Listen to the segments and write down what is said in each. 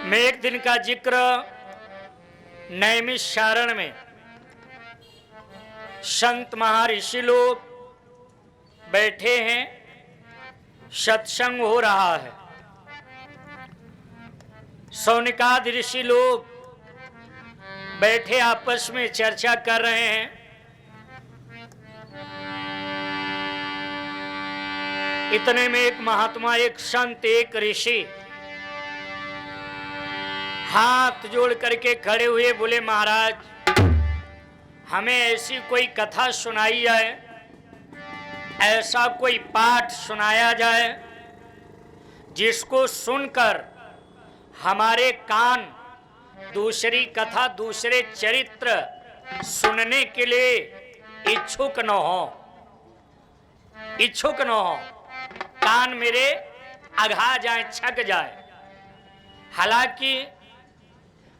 मैं एक दिन का जिक्र नैमिषारण्य में संत महर्षि लोग बैठे हैं, सत्संग हो रहा है। सौनिकादि ऋषि लोग बैठे आपस में चर्चा कर रहे हैं। इतने में एक महात्मा, एक संत, एक ऋषि हाथ जोड़ करके खड़े हुए, बोले महाराज हमें ऐसी कोई कथा सुनाई जाए, ऐसा कोई पाठ सुनाया जाए जिसको सुनकर हमारे कान दूसरी कथा, दूसरे चरित्र सुनने के लिए इच्छुक न हो, कान मेरे अघा जाए, छक जाए। हालांकि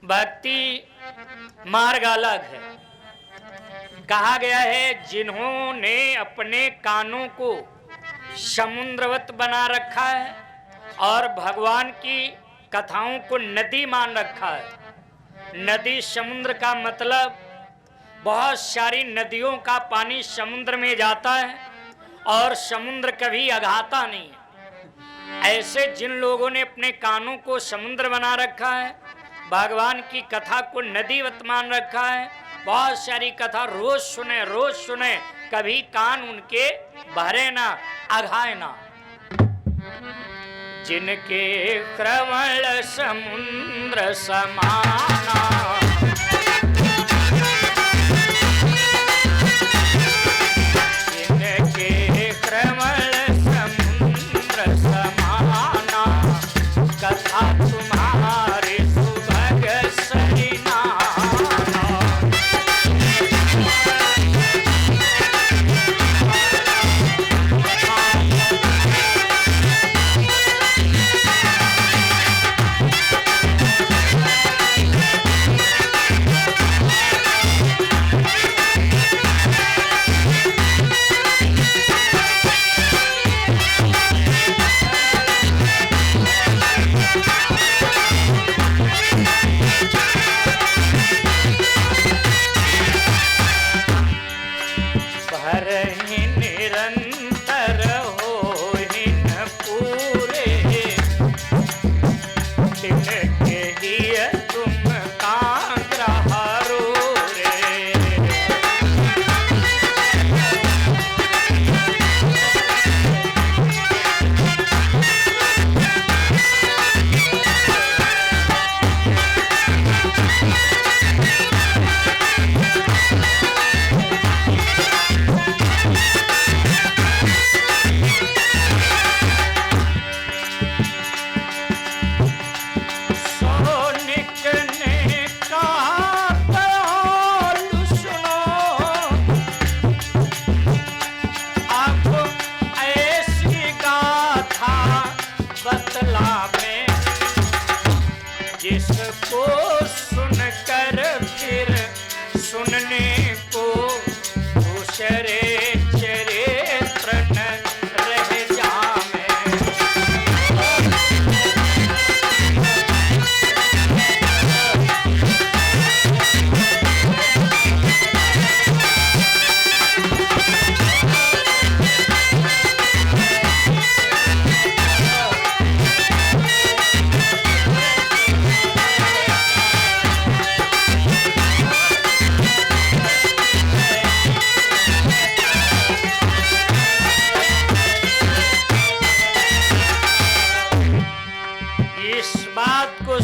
भक्ति मार्ग अलग है। कहा गया है जिन्होंने अपने कानों को समुद्रवत बना रखा है और भगवान की कथाओं को नदी मान रखा है। नदी समुद्र का मतलब बहुत सारी नदियों का पानी समुद्र में जाता है और समुद्र कभी अघाता नहीं है। ऐसे जिन लोगों ने अपने कानों को समुद्र बना रखा है, भगवान की कथा को नदीवत मान रखा है, बहुत सारी कथा रोज सुने, कभी कान उनके भरे ना, अघाए ना। जिनके क्रवण समुद्र समाना, जिनके क्रवण समुद्र समाना, कथा तुम्हारे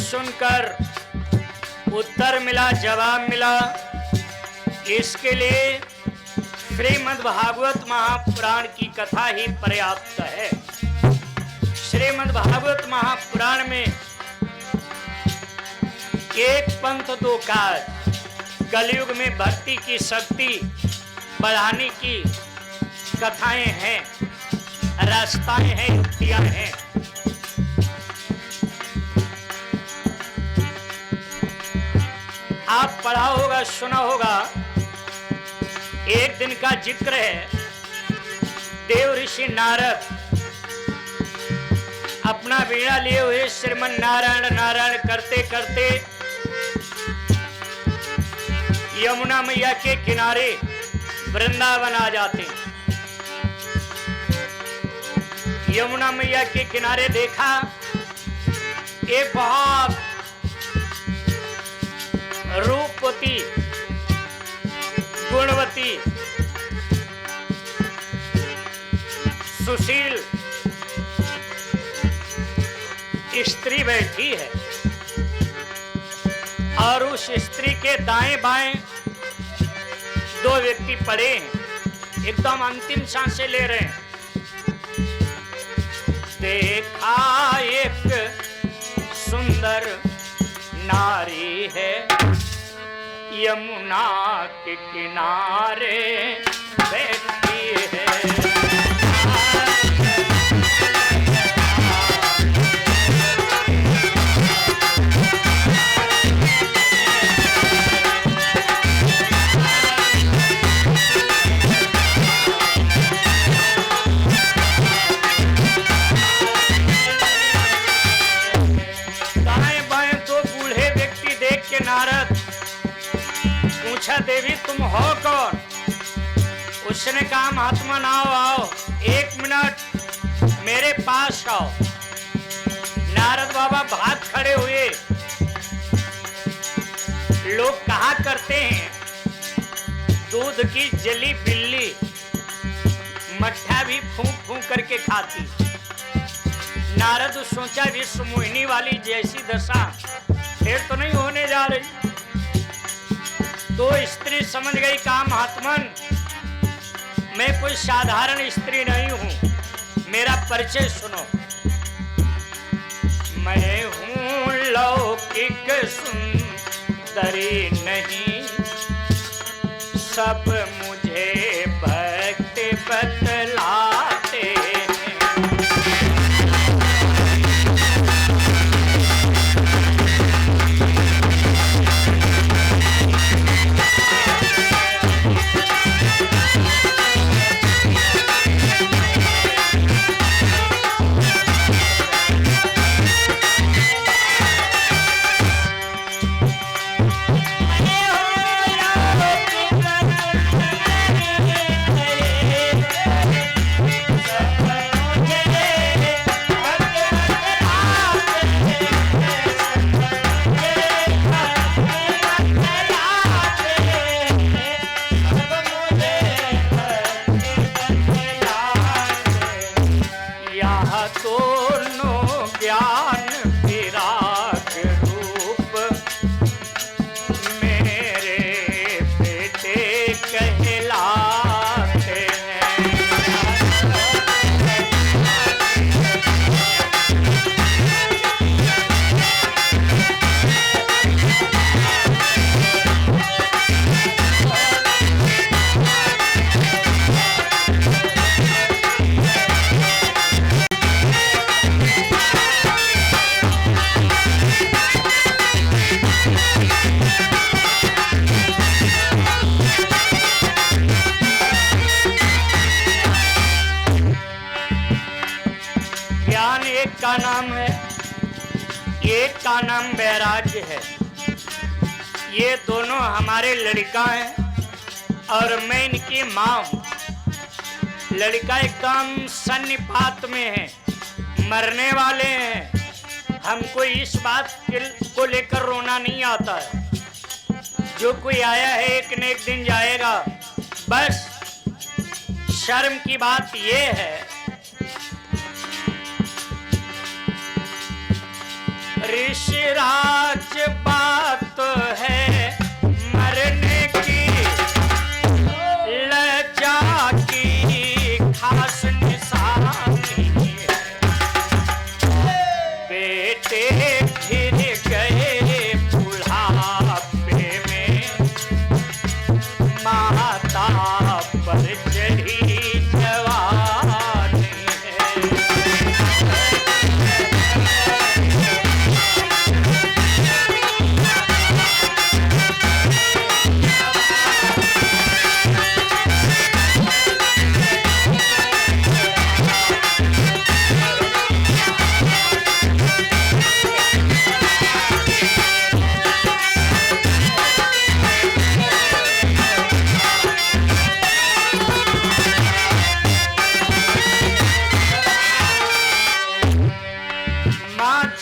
सुनकर उत्तर मिला, जवाब मिला। इसके लिए श्रीमद् भागवत महापुराण की कथा ही पर्याप्त है। श्रीमद् भागवत महापुराण में एक पंथ दो काज, कलयुग में भक्ति की शक्ति बढ़ाने की कथाएं हैं, रास्ताएं हैं, युक्तियां हैं। आप पढ़ा होगा, सुना होगा। एक दिन का जिक्र है, देव ऋषि नारद अपना वीणा लिए हुए श्रीमन नारायण नारायण करते करते यमुना मैया के किनारे वृंदावन आ जाते। यमुना मैया के किनारे देखा एक बहुत रूपवती गुणवती सुशील स्त्री बैठी है और उस स्त्री के दाएं बाएं दो व्यक्ति पड़े हैं, एकदम अंतिम सांसें ले रहे हैं। देखा एक सुंदर नारी है यमुना के किनारे बैठी है। नारद पूछा, देवी तुम हो कौन? उसने कहा, महात्मा नाओ आओ, 1 मिनट मेरे पास आओ। नारद बाबा भाग खड़े हुए। लोग कहा करते हैं दूध की जली बिल्ली मट्ठा भी फूंक फूंक करके खाती। नारद सोचा विश्व मोहिनी वाली जैसी दशा फिर तो नहीं होने जा रही। तो स्त्री समझ गई, कहा महात्मन मैं कोई साधारण स्त्री नहीं हूं, मेरा परिचय सुनो। मैं हूं लौकिक सुंदरी नहीं, सब मुझे भक्ति बतलाते हैं। का नाम है, एक का नाम वैराग्य है। ये दोनों हमारे लड़का हैं और मैं इनकी माँ हूँ। लड़का एकदम सन्निपात में है, मरने वाले हैं। हमको इस बात को लेकर रोना नहीं आता है। जो कोई आया है एक न एक दिन जाएगा। बस शर्म की बात ये है, ऋषिराज बात है मरने की, लज्जा की खास निशानी है। बेटे फिर गए बुढ़ापे में, माता पर चढ़ी जवानी है।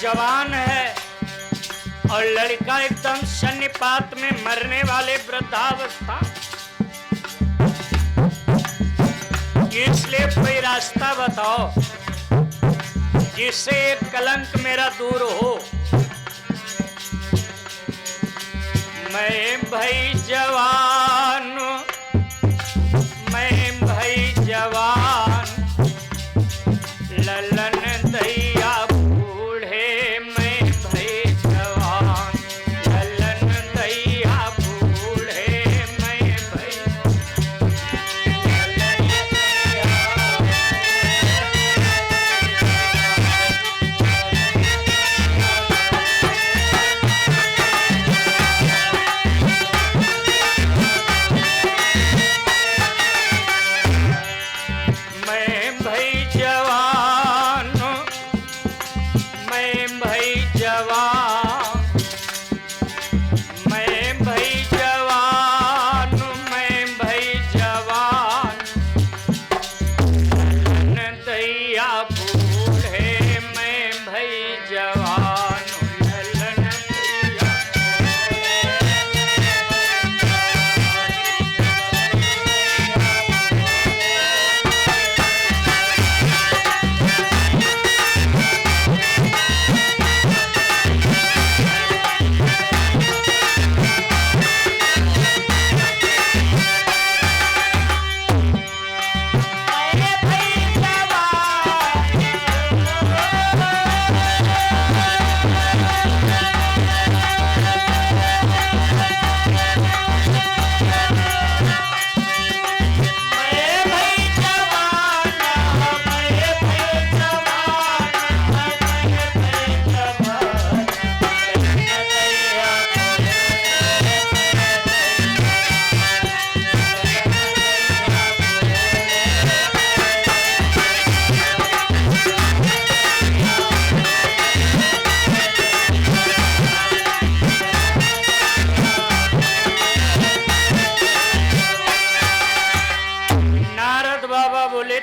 जवान है और लड़का एकदम सन्निपात में मरने वाले वृद्धावस्था, इसलिए कोई रास्ता बताओ जिससे कलंक मेरा दूर हो। मैं भई जवान, मैं भई जवान, ललन दैया बूढ़े, मैं भई जवान, ललन दैया बूढ़े, मैं भई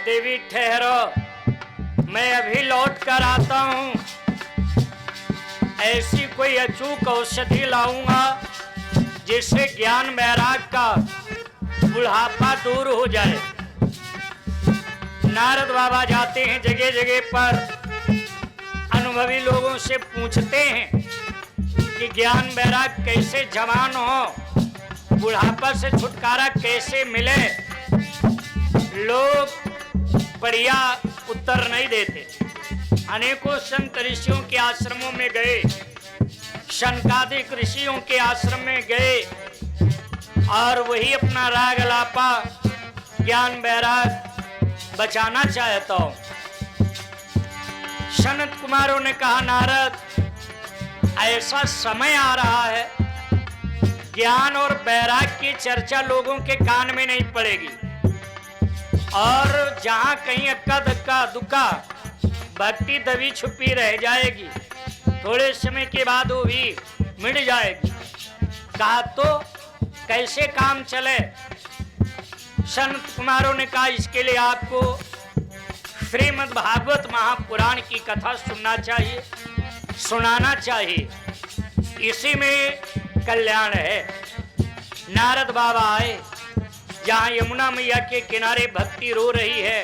देवी ठहरो, मैं अभी लौट कर आता हूँ। ऐसी कोई अचूक औषधि लाऊंगा जिससे ज्ञान वैराग का बुढ़ापा दूर हो जाए। नारद बाबा जाते हैं जगह जगह पर, अनुभवी लोगों से पूछते हैं कि ज्ञान वैराग कैसे जवान हो, बुढ़ापा से छुटकारा कैसे मिले। लोग बढ़िया उत्तर नहीं देते। अनेकों संत ऋषियों के आश्रमों में गए, शनकादिक ऋषियों के आश्रम में गए और वही अपना राग लापा ज्ञान वैराग बचाना चाहता हूं। सनत कुमारों ने कहा, नारद ऐसा समय आ रहा है, ज्ञान और वैराग की चर्चा लोगों के कान में नहीं पड़ेगी और जहां कहीं अक्का धक्का दुक्का भक्ति दबी छुपी रह जाएगी, थोड़े समय के बाद वो भी मिट जाएगी। कहा तो कैसे काम चले? संत कुमारों ने कहा, इसके लिए आपको श्रीमद् भागवत महापुराण की कथा सुनना चाहिए, सुनाना चाहिए, इसी में कल्याण है। नारद बाबा आए जहां यमुना मैया के किनारे भक्ति रो रही है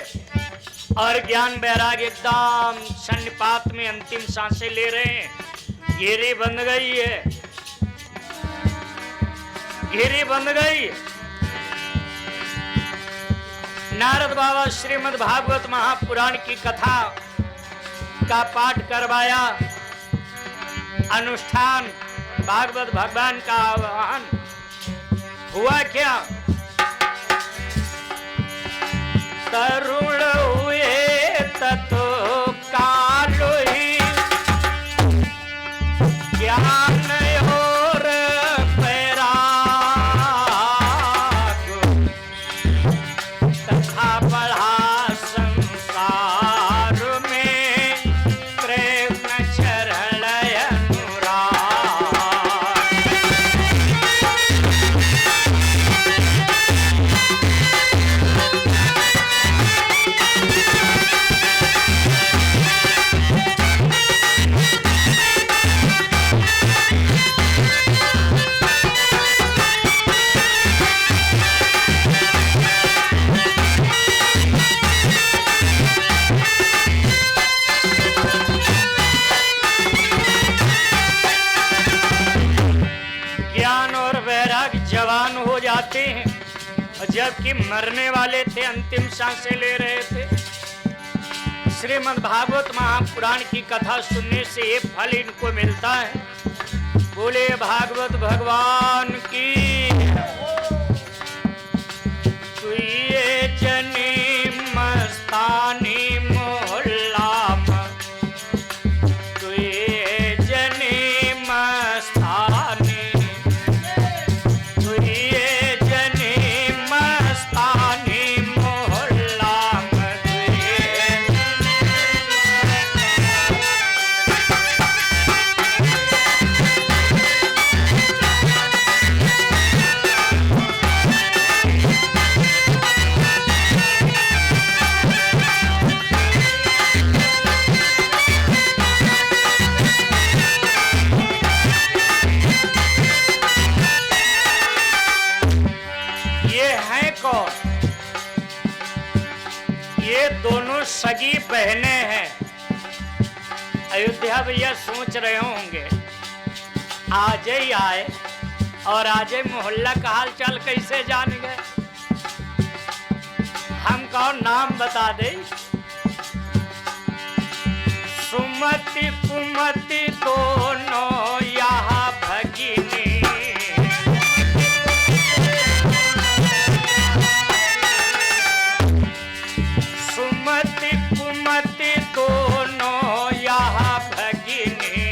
और ज्ञान वैराग एकदम सन्निपात में अंतिम सांसें ले रहे हैं। घेरे बंद गई है, घेरे बंद गई। नारद बाबा श्रीमद् भागवत महापुराण की कथा का पाठ करवाया, अनुष्ठान भागवत भगवान का आह्वान हुआ। क्या तरुण हुए ततो कालो ही ज्ञान और वैराग तथा बढ़ा संसार में कृष्ण चरण अनुराग। जाते हैं, और जबकि मरने वाले थे, अंतिम सांसें ले रहे थे। श्रीमद् भागवत महापुराण की कथा सुनने से ये फल इनको मिलता है। बोले भागवत भगवान की। तुये जनी मस्तानी मोहल्ला में, तुये जनी मस्तानी, तुये जनी मस्तानी मोहल्ला में, ये दोनों सगी बहनें हैं। अयोध्या भैया सोच रहे होंगे आज ही आए और आज ही मोहल्ला का हाल चाल कैसे जान गए। हम कौन नाम बता दे। सुमति कुमति दोनों यहाँ भगिनी, सुमति कुमति दोनों यहाँ भगिनी,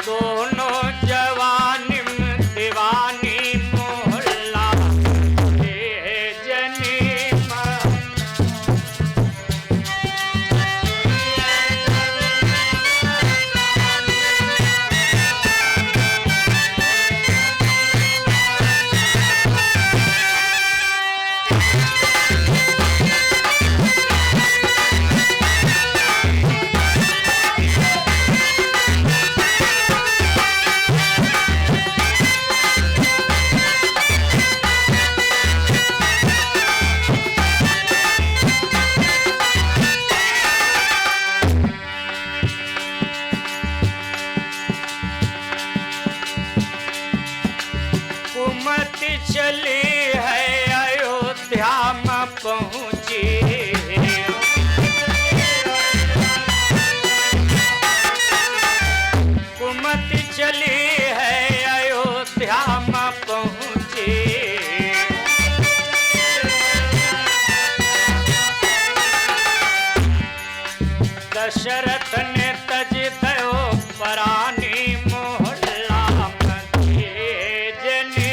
दोनों जवानी दीवानी मोहल्ला जनी कुमति चली है अयोध्या में पहुंची, कुमति चली है अयोध्या में पहुंची, दशरथ ने तज दयो परानी मोहल्ला में जनी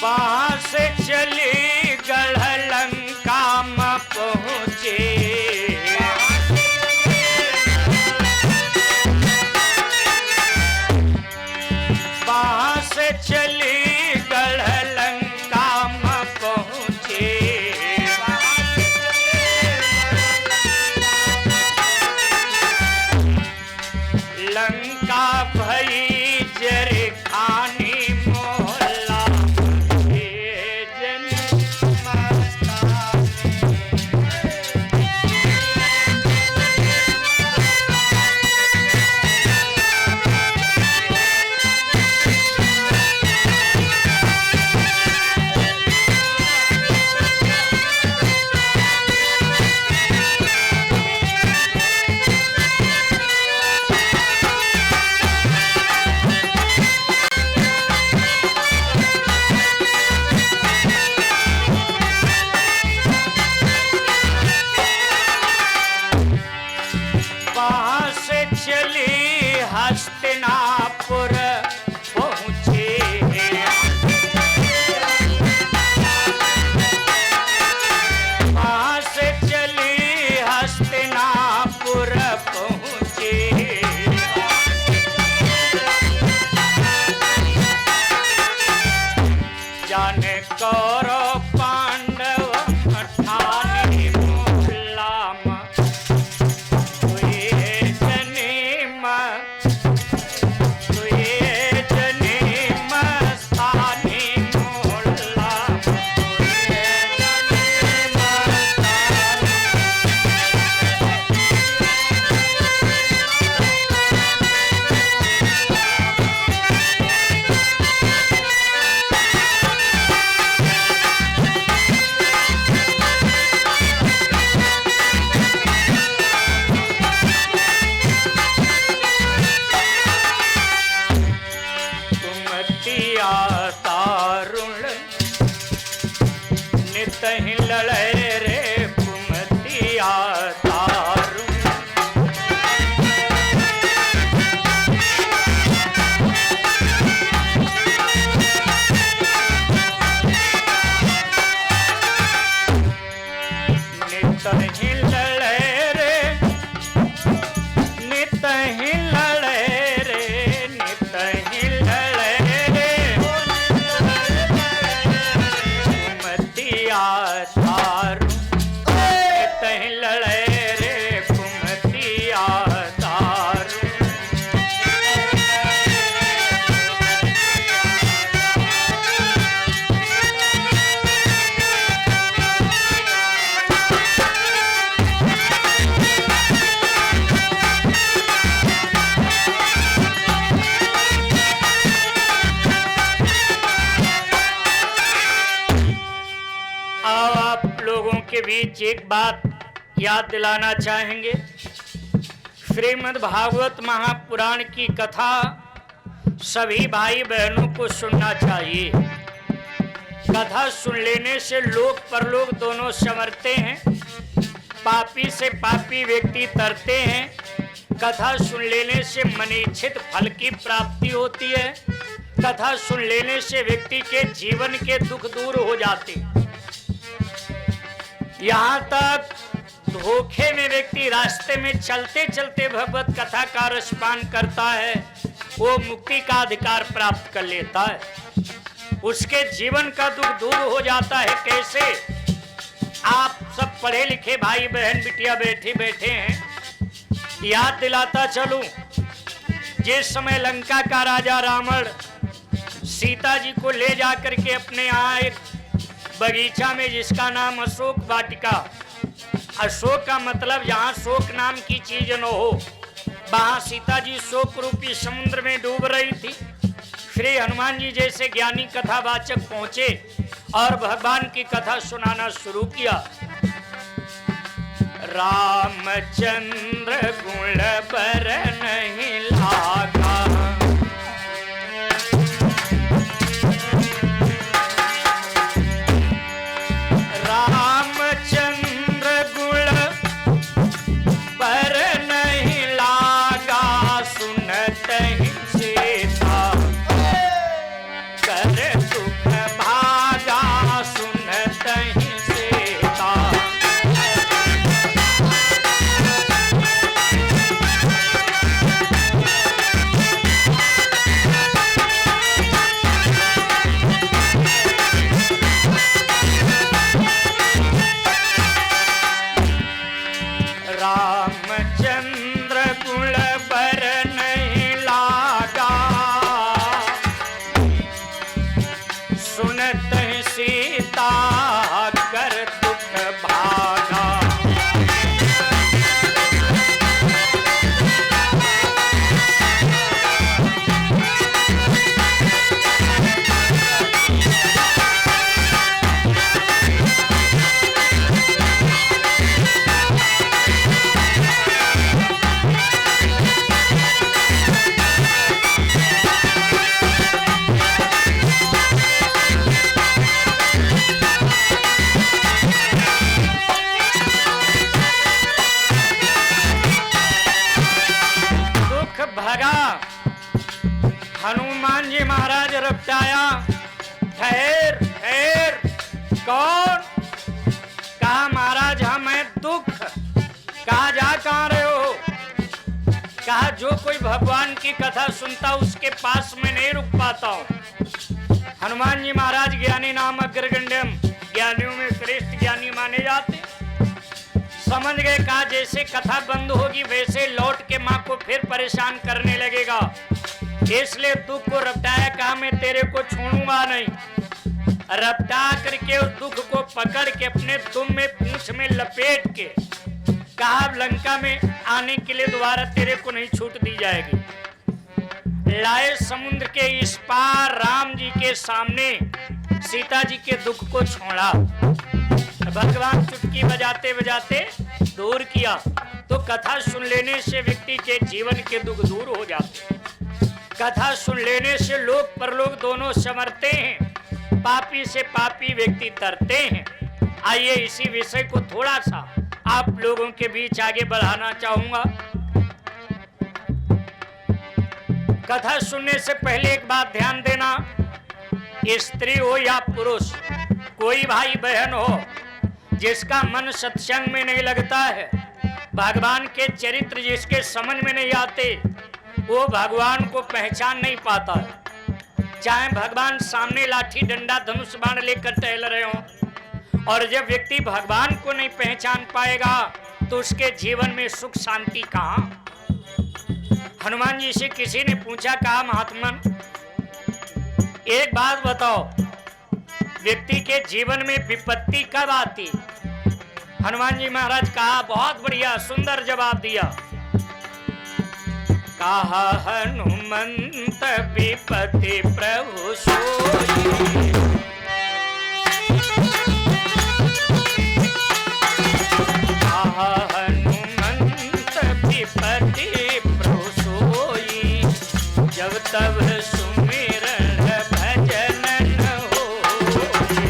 वहां से चली गढ़ लंका में पहुंचे, वहां से चली गढ़ लंका में पहुंचे, लंका भई जरे खानी कुमतिया तारुण नित ही लड़े रे कुमतिया तारुण। नित ही लड़े रे नित ही लड़े रे नित ही लड़े रे कुमतिया तारुण नित ही लड़े रे कुमतिया तारुण। आप लोगों के बीच एक बात याद दिलाना चाहेंगे। श्रीमद् भागवत महापुराण की कथा सभी भाई बहनों को सुनना चाहिए। कथा सुन लेने से लोक परलोक दोनों संवरते हैं, पापी से पापी व्यक्ति तरते हैं। कथा सुन लेने से मनीक्षित फल की प्राप्ति होती है। कथा सुन लेने से व्यक्ति के जीवन के दुख दूर हो जाते हैं। यहाँ तक धोखे में व्यक्ति रास्ते में चलते चलते भगवत कथा का रसपान करता है, वो मुक्ति का अधिकार प्राप्त कर लेता है, उसके जीवन का दुख दूर हो जाता है। कैसे? आप सब पढ़े लिखे भाई बहन बिटिया बैठे हैं, याद दिलाता चलूं। जिस समय लंका का राजा रावण सीता जी को ले जाकर के अपने यहाँ एक बगीचा में, जिसका नाम अशोक वाटिका, अशोक का मतलब जहाँ शोक नाम की चीज न हो, वहां सीता जी शोक रूपी समुद्र में डूब रही थी। श्री हनुमान जी जैसे ज्ञानी कथावाचक पहुंचे और भगवान की कथा सुनाना शुरू किया। रामचंद्र गुण पर नहीं लागा, रामचंद्र गुण पर नहीं लागा, सुनत ही सीता कर दुख भागा, सुनत ही सीता। रामचंद्र गुण पर नहीं लागा, सुनत ही सीता कर दुख भागा। हनुमान जी महाराज रपटाया, ठहर ठहर। कौन? कहा महाराज हमें दुख। कहा जा कहाँ रहे हो? कहा जो कोई भगवान की कथा सुनता उसके पास में नहीं रुक पाता हूँ। हनुमान जी महाराज ज्ञानी नाम अग्रगण्यम, ज्ञानियों में श्रेष्ठ ज्ञानी माने जाते। समझ गए। कहा जैसे कथा बंद होगी वैसे लौट के माँ को फिर परेशान करने लगेगा, इसलिए दुख को रपटाया। कहा मैं तेरे को छोड़ूंगा नहीं। रपटा करके उस दुख को पकड़ के अपने दुम में पूंछ में लपेट के कहा लंका में आने के लिए दोबारा तेरे को नहीं छूट दी जाएगी। लाए समुद्र के इस पार राम जी के सामने सीता जी के दुख को छोड़ा। भगवान चुटकी बजाते बजाते दूर किया। तो कथा सुन लेने से व्यक्ति के जीवन के दुख दूर हो जाते। कथा सुन लेने से लोक परलोक दोनों संवरते हैं, पापी से पापी व्यक्ति तरते हैं। आइए इसी विषय को थोड़ा सा आप लोगों के बीच आगे बढ़ाना चाहूंगा। कथा सुनने से पहले एक बात ध्यान देना, स्त्री हो या पुरुष, कोई भाई बहन हो जिसका मन सत्संग में नहीं लगता है, भगवान के चरित्र जिसके समझ में नहीं आते, वो भगवान को पहचान नहीं पाता है। चाहे भगवान सामने लाठी डंडा धनुष बाण लेकर टहल रहे हो, और जब व्यक्ति भगवान को नहीं पहचान पाएगा तो उसके जीवन में सुख शांति कहां। हनुमान जी से किसी ने पूछा, कहा महात्मन एक बात बताओ, व्यक्ति के जीवन में विपत्ति कब आती? हनुमान जी महाराज कहा, बहुत बढ़िया सुंदर जवाब दिया। कहा हनुमंत विपत्ति प्रभु सोई, कहा हनुमंत विपत्ति प्रभु सोई, जब तब सुमिरन भजन न होई।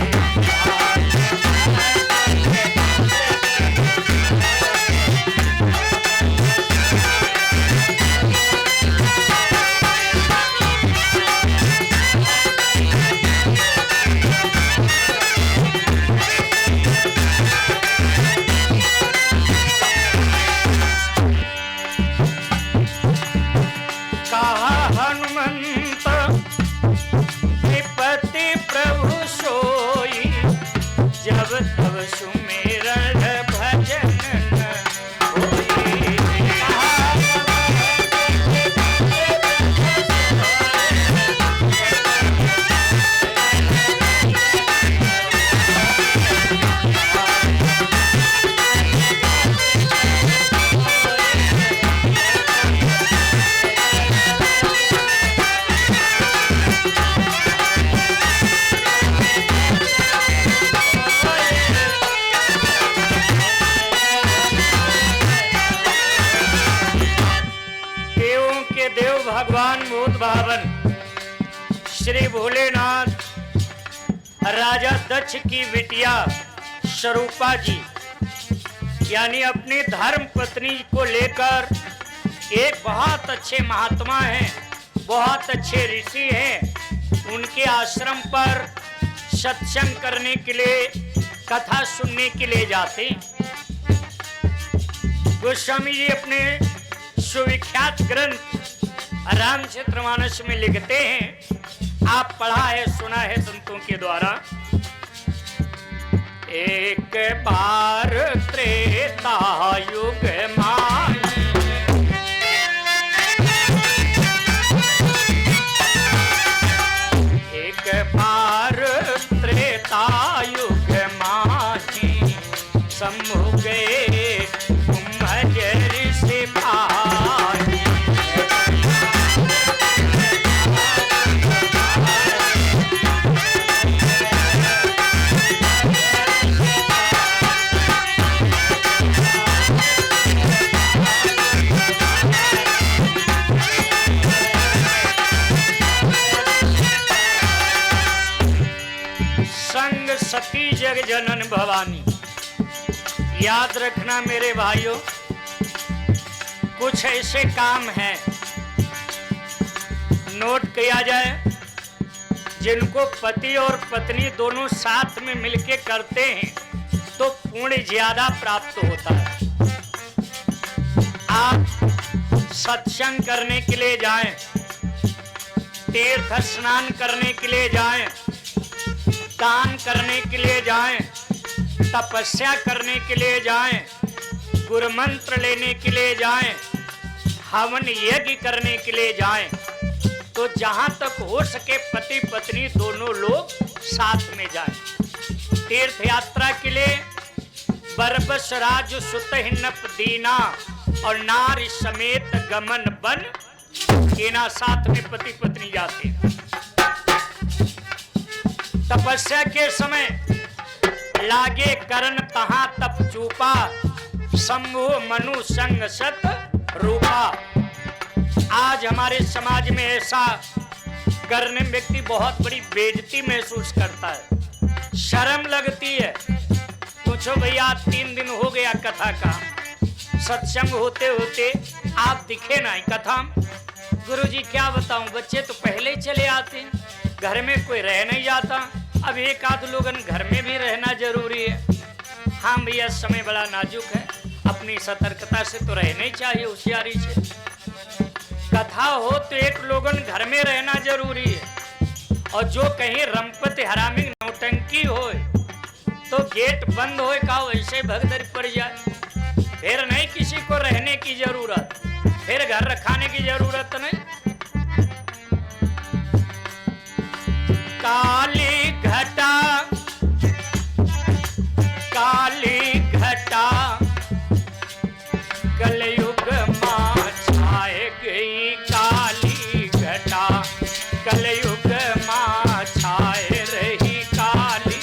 भगवान मोद भावन श्री भोलेनाथ राजा दक्ष की बिटिया स्वरूपा जी यानी अपनी धर्म पत्नी को लेकर एक बहुत अच्छे महात्मा हैं, बहुत अच्छे ऋषि हैं, उनके आश्रम पर सत्संग करने के लिए, कथा सुनने के लिए जाते। गोस्वामी जी अपने सुविख्यात ग्रंथ रामचरितमानस में लिखते हैं, आप पढ़ा है सुना है संतों के द्वारा। एक बार त्रेता युग माई, एक बार त्रेता युग माही, सम्मु गए कुंभज ऋषि भाई। सती जग जनन भवानी। याद रखना मेरे भाइयों, कुछ ऐसे काम हैं नोट किया जाए जिनको पति और पत्नी दोनों साथ में मिलके करते हैं तो पुण्य ज्यादा प्राप्त होता है। आप सत्संग करने के लिए जाएं, तीर्थ स्नान करने के लिए जाएं, दान करने के लिए जाएं, तपस्या करने के लिए जाएं, गुरु मंत्र लेने के लिए जाएं, हवन यज्ञ करने के लिए जाएं, तो जहां तक हो सके पति पत्नी दोनों लोग साथ में जाएं। तीर्थ यात्रा के लिए बरबस राज सुत हिन्नप दीना और नारी समेत गमन बन, केना साथ में पति पत्नी जाते हैं। तपस्या के समय लागे करन तहां तप चूपा, शंभु मनु संग सत रूपा। आज हमारे समाज में ऐसा करने में व्यक्ति बहुत बड़ी बेइज्जती महसूस करता है, शर्म लगती है। पूछो भैया 3 दिन हो गया कथा का, सत्संग होते होते आप दिखे नहीं कथा। गुरुजी क्या बताऊं, बच्चे तो पहले ही चले आते, घर में कोई रह नहीं जाता। अब एक आध लोगन घर में भी रहना जरूरी है। हाँ भैया समय बड़ा नाजुक है, अपनी सतर्कता से तो रहना ही चाहिए, होशियारी से। कथा हो तो एक लोगन घर में रहना जरूरी है, और जो कहीं रंपत हरामी नौटंकी हो तो गेट बंद हो का वैसे भगदड़ पड़ जाए। फिर नहीं किसी को रहने की जरूरत, फिर घर रखाने की जरूरत नहीं। काली घटा कलयुग मां छाए गई, काली घटा कलयुग मां छाए रही काली।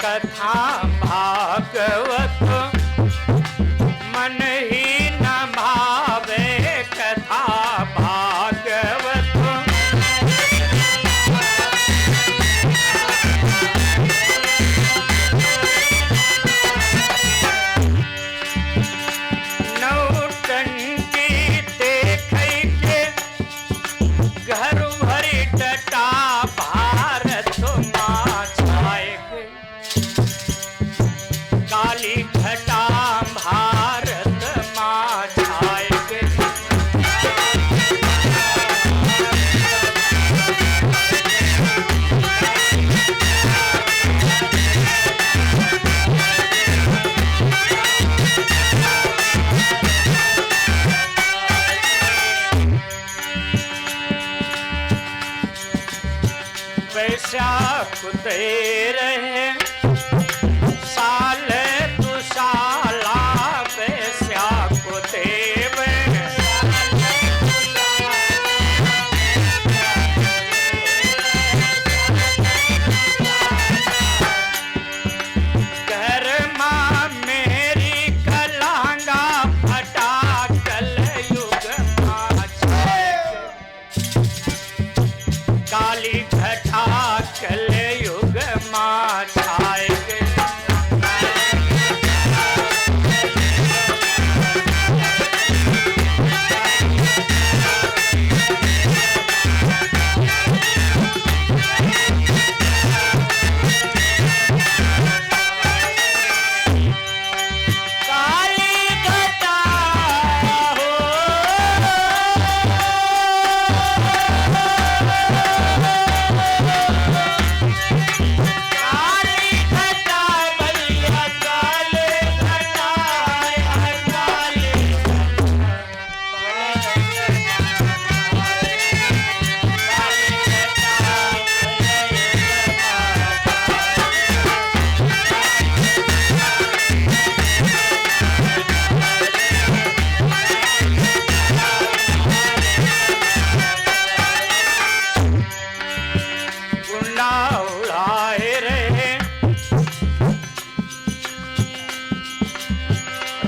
कथा भागवत मन ही न भावे, कथा भागवत नौटंकी देखै के घर भरी डटा, भारत मां छाए गई काली घटा, भारत मां छाए गई। वैसा कुदे रहे साल तू साला, वैसा कुदेव घर मां मेरी कलांगा फटा, कलयुग मां छाए काली घटा कलयुग मां छाए गई।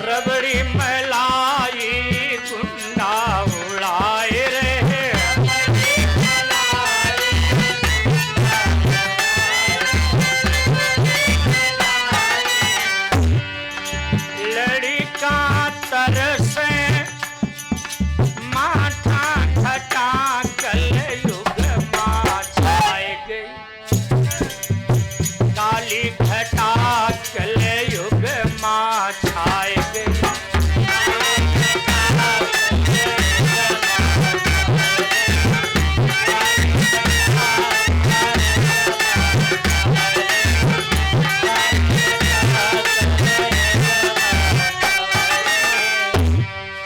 रबड़ी मलाई गुंडा उड़ाए रहे, लड़का तरसे माथा ठटा, कलयुग मां छाए गई काली घटा, कलयुग मां छाए गई।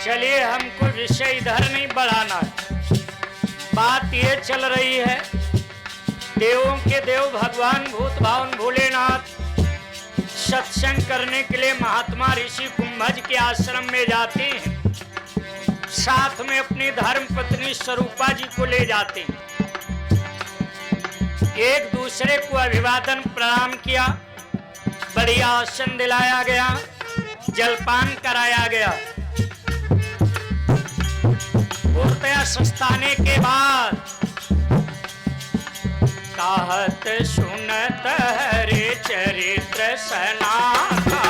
चलिए हमको विषय इधर नहीं बढ़ाना, बात ये चल रही है देवों के देव भगवान भूत भावन भोलेनाथ सत्संग करने के लिए महात्मा ऋषि कुंभज के आश्रम में जाते हैं, साथ में अपनी धर्म पत्नी स्वरूपा जी को ले जाते हैं। एक दूसरे को अभिवादन प्रणाम किया, बढ़िया आसन दिलाया गया, जलपान कराया गया। पूर्णतया सस्ताने के बाद कहत सुनत हरे चरित्र सनाथा,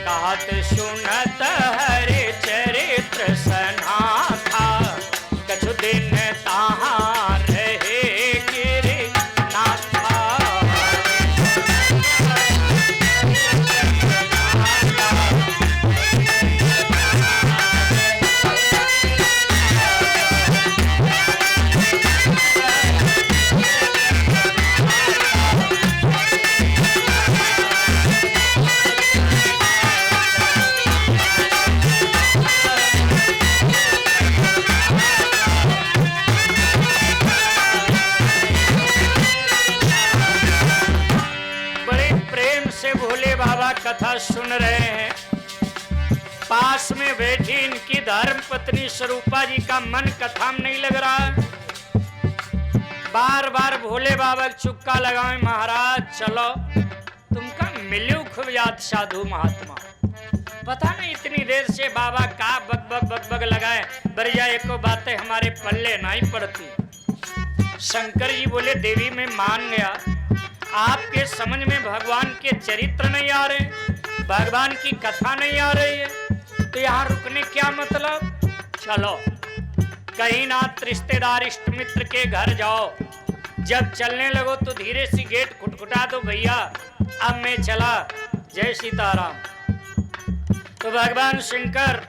कहत सुनत हरे चरित्र सनाथा, कछु दिन ताहाँ रहे गिरिनाथा। कथा सुन रहे हैं। पास में बैठी इनकी धर्म पत्नी स्वरूपा जी का मन कथा में नहीं लग रहा है। बार बार भोले बाबा चुक्का लगाए, महाराज चलो तुमका मिलो खूब याद साधु महात्मा। पता नहीं इतनी देर से बाबा का बग लगाए, बरिया एको बातें हमारे पल्ले नहीं पड़ती। शंकर जी बोले देवी में मान गया, आपके समझ में भगवान के चरित्र नहीं आ रहे, भगवान की कथा नहीं आ रही है, तो यहाँ रुकने क्या मतलब। चलो कहीं ना रिश्तेदार इष्ट मित्र के घर जाओ, जब चलने लगो तो धीरे से गेट खुटखुटा दो, भैया अब मैं चला, जय सीताराम। तो भगवान शंकर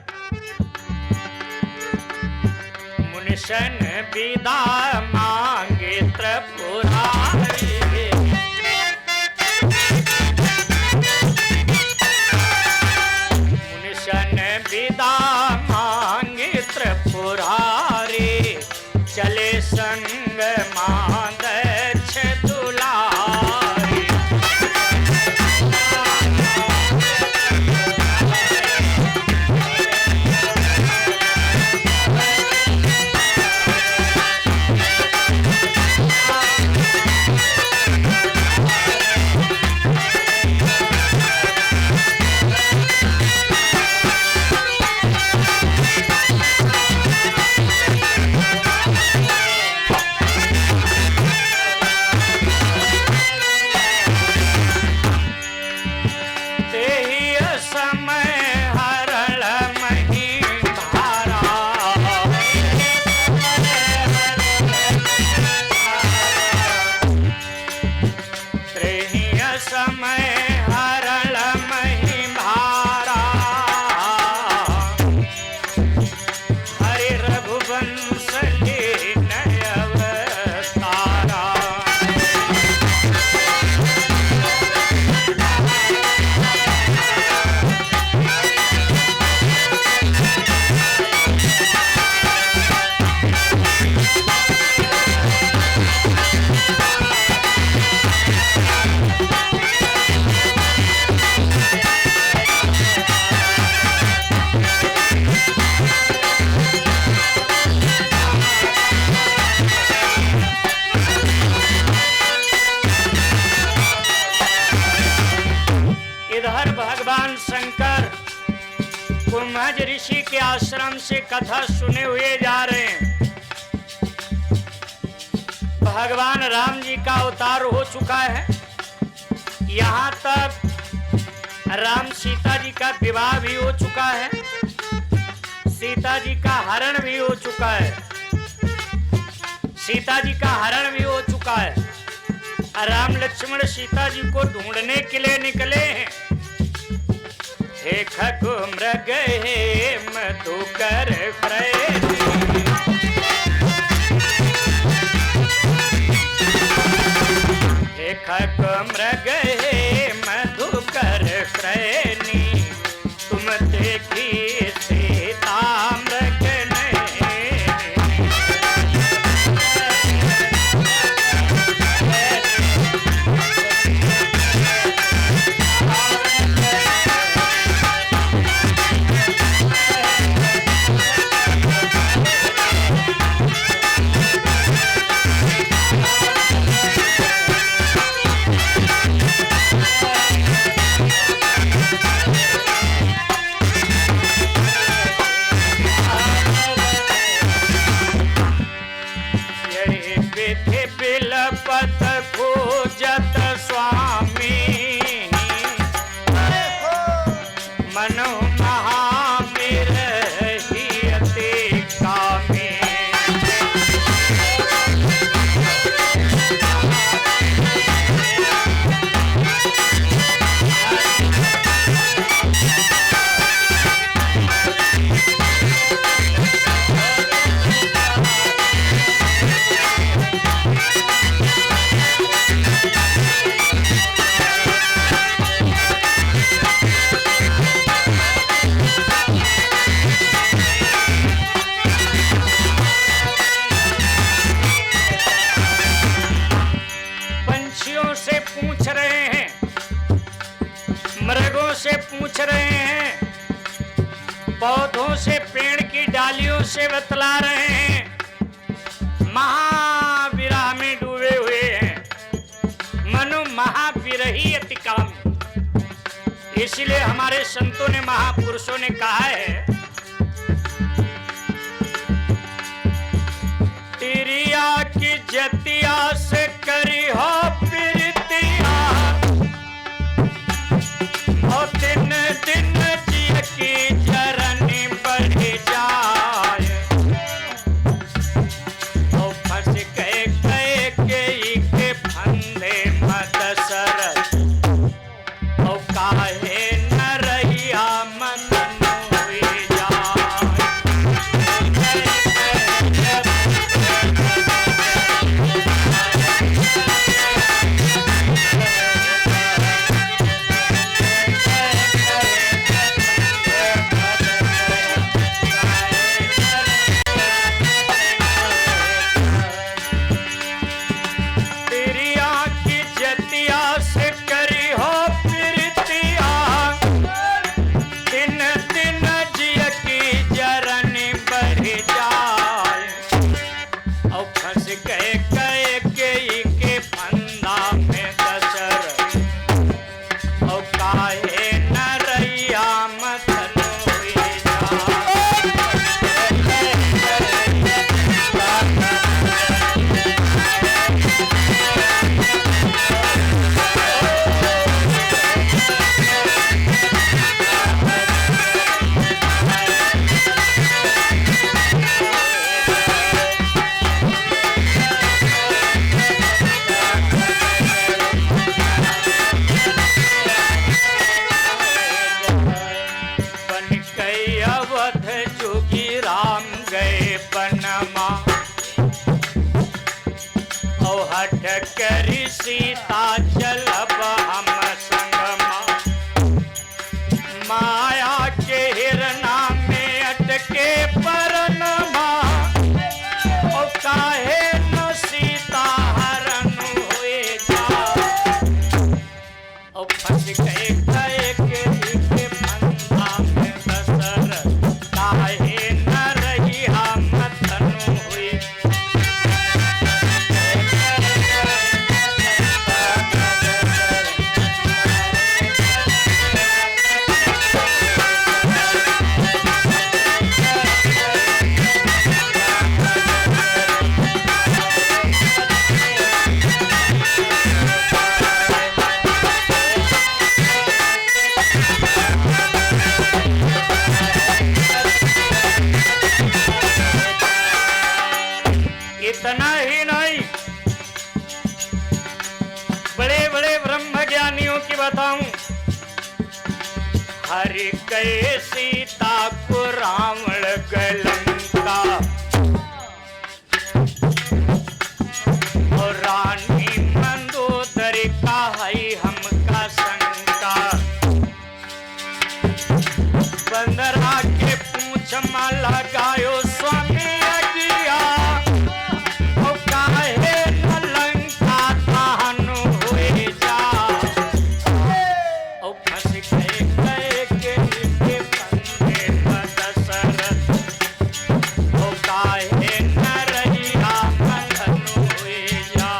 मुनिशन विदा मांगे त्रिपुरारी, विदा मांगे त्रिपुरारी, चले संग मादक्ष दुलारी। कुंभज ऋषि के आश्रम से कथा सुने हुए जा रहे हैं। भगवान राम जी का अवतार हो चुका है। यहाँ तक राम सीता जी का विवाह भी हो चुका है, सीता जी का हरण भी हो चुका है, सीता जी का हरण भी हो चुका है। राम लक्ष्मण सीता जी को ढूंढने के लिए निकले हैं। हे खगो मृग हे मधुकर प्रेमी, हे खगो मृग हे मधुकर प्रेमी, तुम देखी सीता मृग नहीं। महाविरहियते कामे। पंछियों से पूछ रहे हैं, मृगों से पूछ रहे हैं, पौधों से, पेड़ की डालियों से बतला रहे हैं, महाविरह में डूबे हुए हैं। मनु महाविरही अति काम। इसलिए हमारे संतों ने, महापुरुषों ने कहा है, तिरिया की जतिया से करी हो प्रीतिया, और दिन दिन जिय की जरनी बढ़ जाए, और फंस गए के फंदे मदसरत, और काहे न रहिया मदन हुई जाए। तिरिया की जतिया से करी हो प्रीतिया, दिन दिन जिय की जरनी बढ़ जाए, और फंस गए के फंदा में दशरथ, और काहे न रहिया मदन हुई जाए। बन गई अवध जोगी राम गए पनमा, और हट करी सीता चलब हम संगमा, माया के हिरना में अटके परनमा, और काहे न सीता हरण हुए जा, और फंस गए के फंदा में दशरथ, काहे न रहिया मदन हुई। इतना ही नहीं, बड़े बड़े ब्रह्म ज्ञानियों की बताऊं, हरि गए सीता को रावण गलंका, और रानी मंदोदरी का है हमका शंका, बंदरा के पूछ में लगायो स्वामी अगिया, और काहे न लंका दहन हुए जा, और फंस गए के फंदे में दशरथ, और काहे न रहिया मदन हुए जा।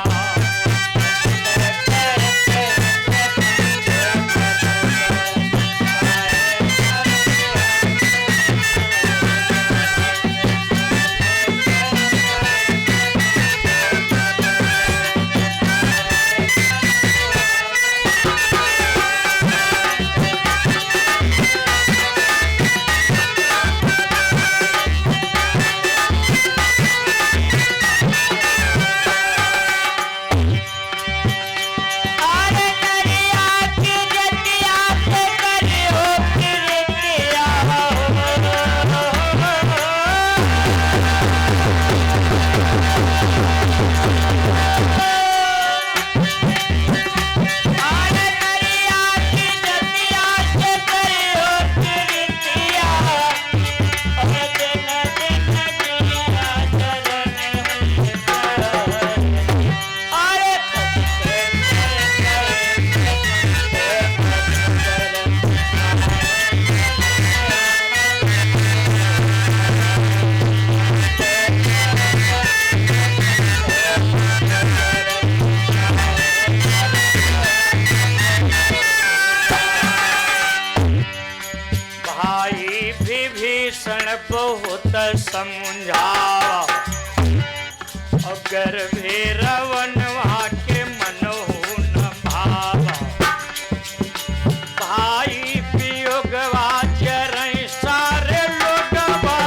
विभीषण बहुत समझावा, अगर भैरवन वहाँ के मन हो न भावा, भाई वियोगवा जरई सारे लोगवा,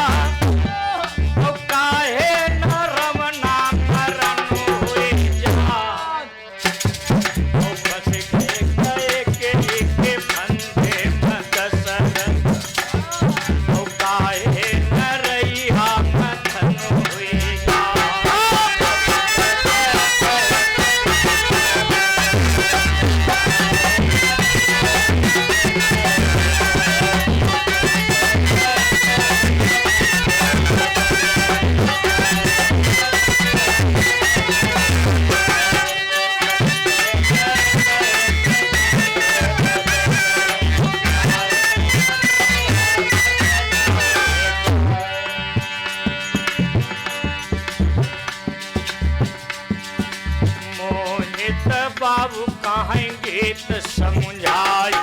तो काहे न रमना मरण हुए जान, तो बस गए के फंदे मदसरत, तो काहे न रहिया मथन हुए बाबू कहेंगे तो समझाई,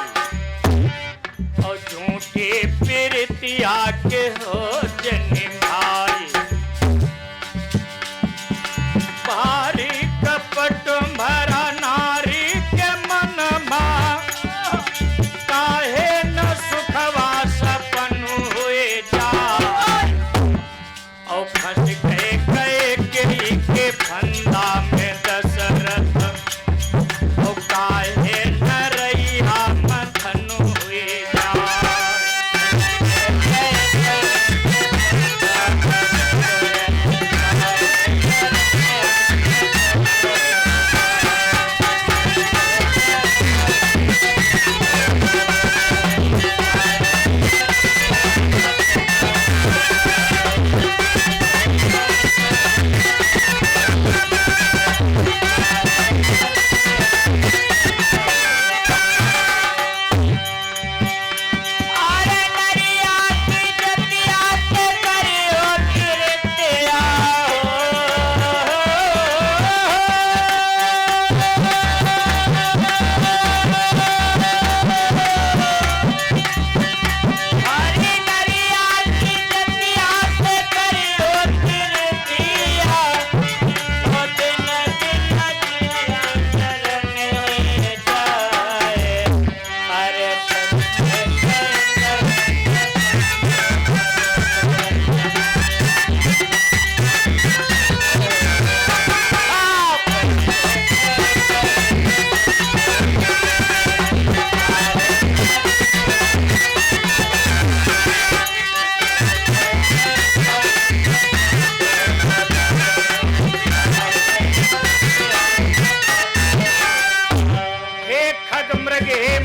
और झूठे प्रीतिया के हो जनी भाई, भारी कपट भरा नारी के मन मा, काहे न सुखवा सपन हुए जाए, और फंस गए के फंदा में दशरथ, काहे न रहिया मथन हुए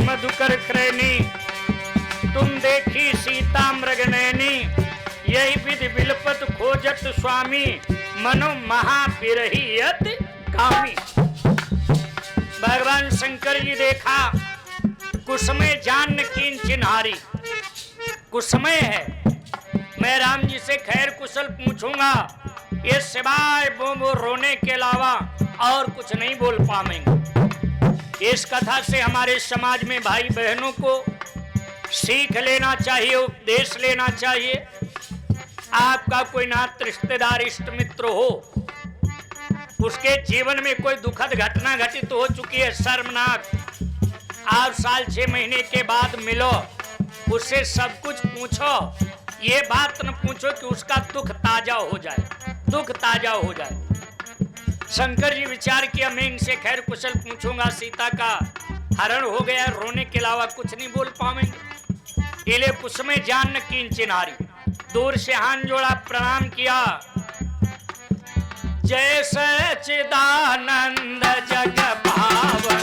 मधुकर क्रैनी, तुम देखी सीता मृगनयनी, यही विधि बिलपत खोजत स्वामी, मनो महाविरहियत कामी। भगवान शंकर जी देखा कुसमय जान कीन चिन्हारी, कुसमय है, मैं राम जी से खैर कुशल पूछूंगा, ये सिवाय वो रोने के अलावा और कुछ नहीं बोल पाएंगे। इस कथा से हमारे समाज में भाई बहनों को सीख लेना चाहिए, उपदेश लेना चाहिए। आपका कोई नात रिश्तेदार इष्ट मित्र हो, उसके जीवन में कोई दुखद घटना घटित हो चुकी है, शर्मनाक, आप साल 6 महीने के बाद मिलो, उससे सब कुछ पूछो, ये बात न पूछो कि उसका दुख ताजा हो जाए, दुख ताजा हो जाए। शंकर जी विचार किया, मैं इनसे खैर कुशल पूछूंगा, सीता का हरण हो गया, रोने के अलावा कुछ नहीं बोल पाएंगे। इले कुसुमे जान कीन चिन्हारी, दूर से हाथ जोड़ा, प्रणाम किया, जय सच्चिदानंद जग पावन,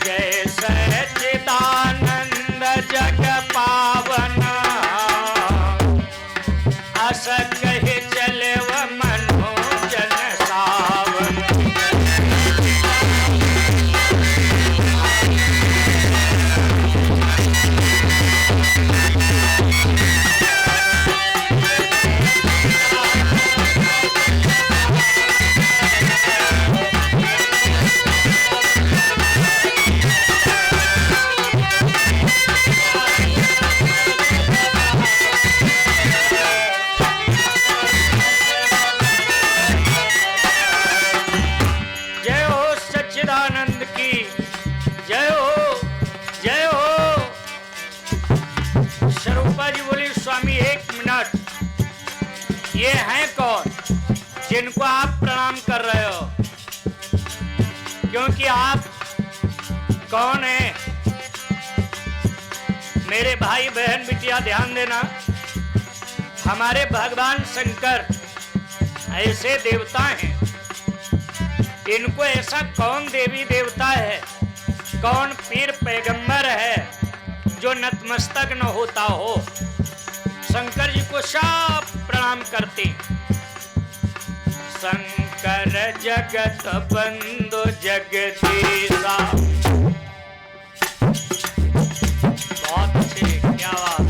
जय सच्चिदानंद जग पावन, अस कहे चले व मनोजन सावन, स्वामी एक मिनट, ये हैं कौन जिनको आप प्रणाम कर रहे हो? क्योंकि आप कौन हैं? मेरे भाई बहन बिटिया ध्यान देना, हमारे भगवान शंकर ऐसे देवता हैं, इनको ऐसा कौन देवी देवता है, कौन पीर पैगंबर है जो नतमस्तक न होता हो? शंकर जी को सब प्रणाम करते। शंकर जगत बंधु जगदीशा। बहुत अच्छे, क्या बात।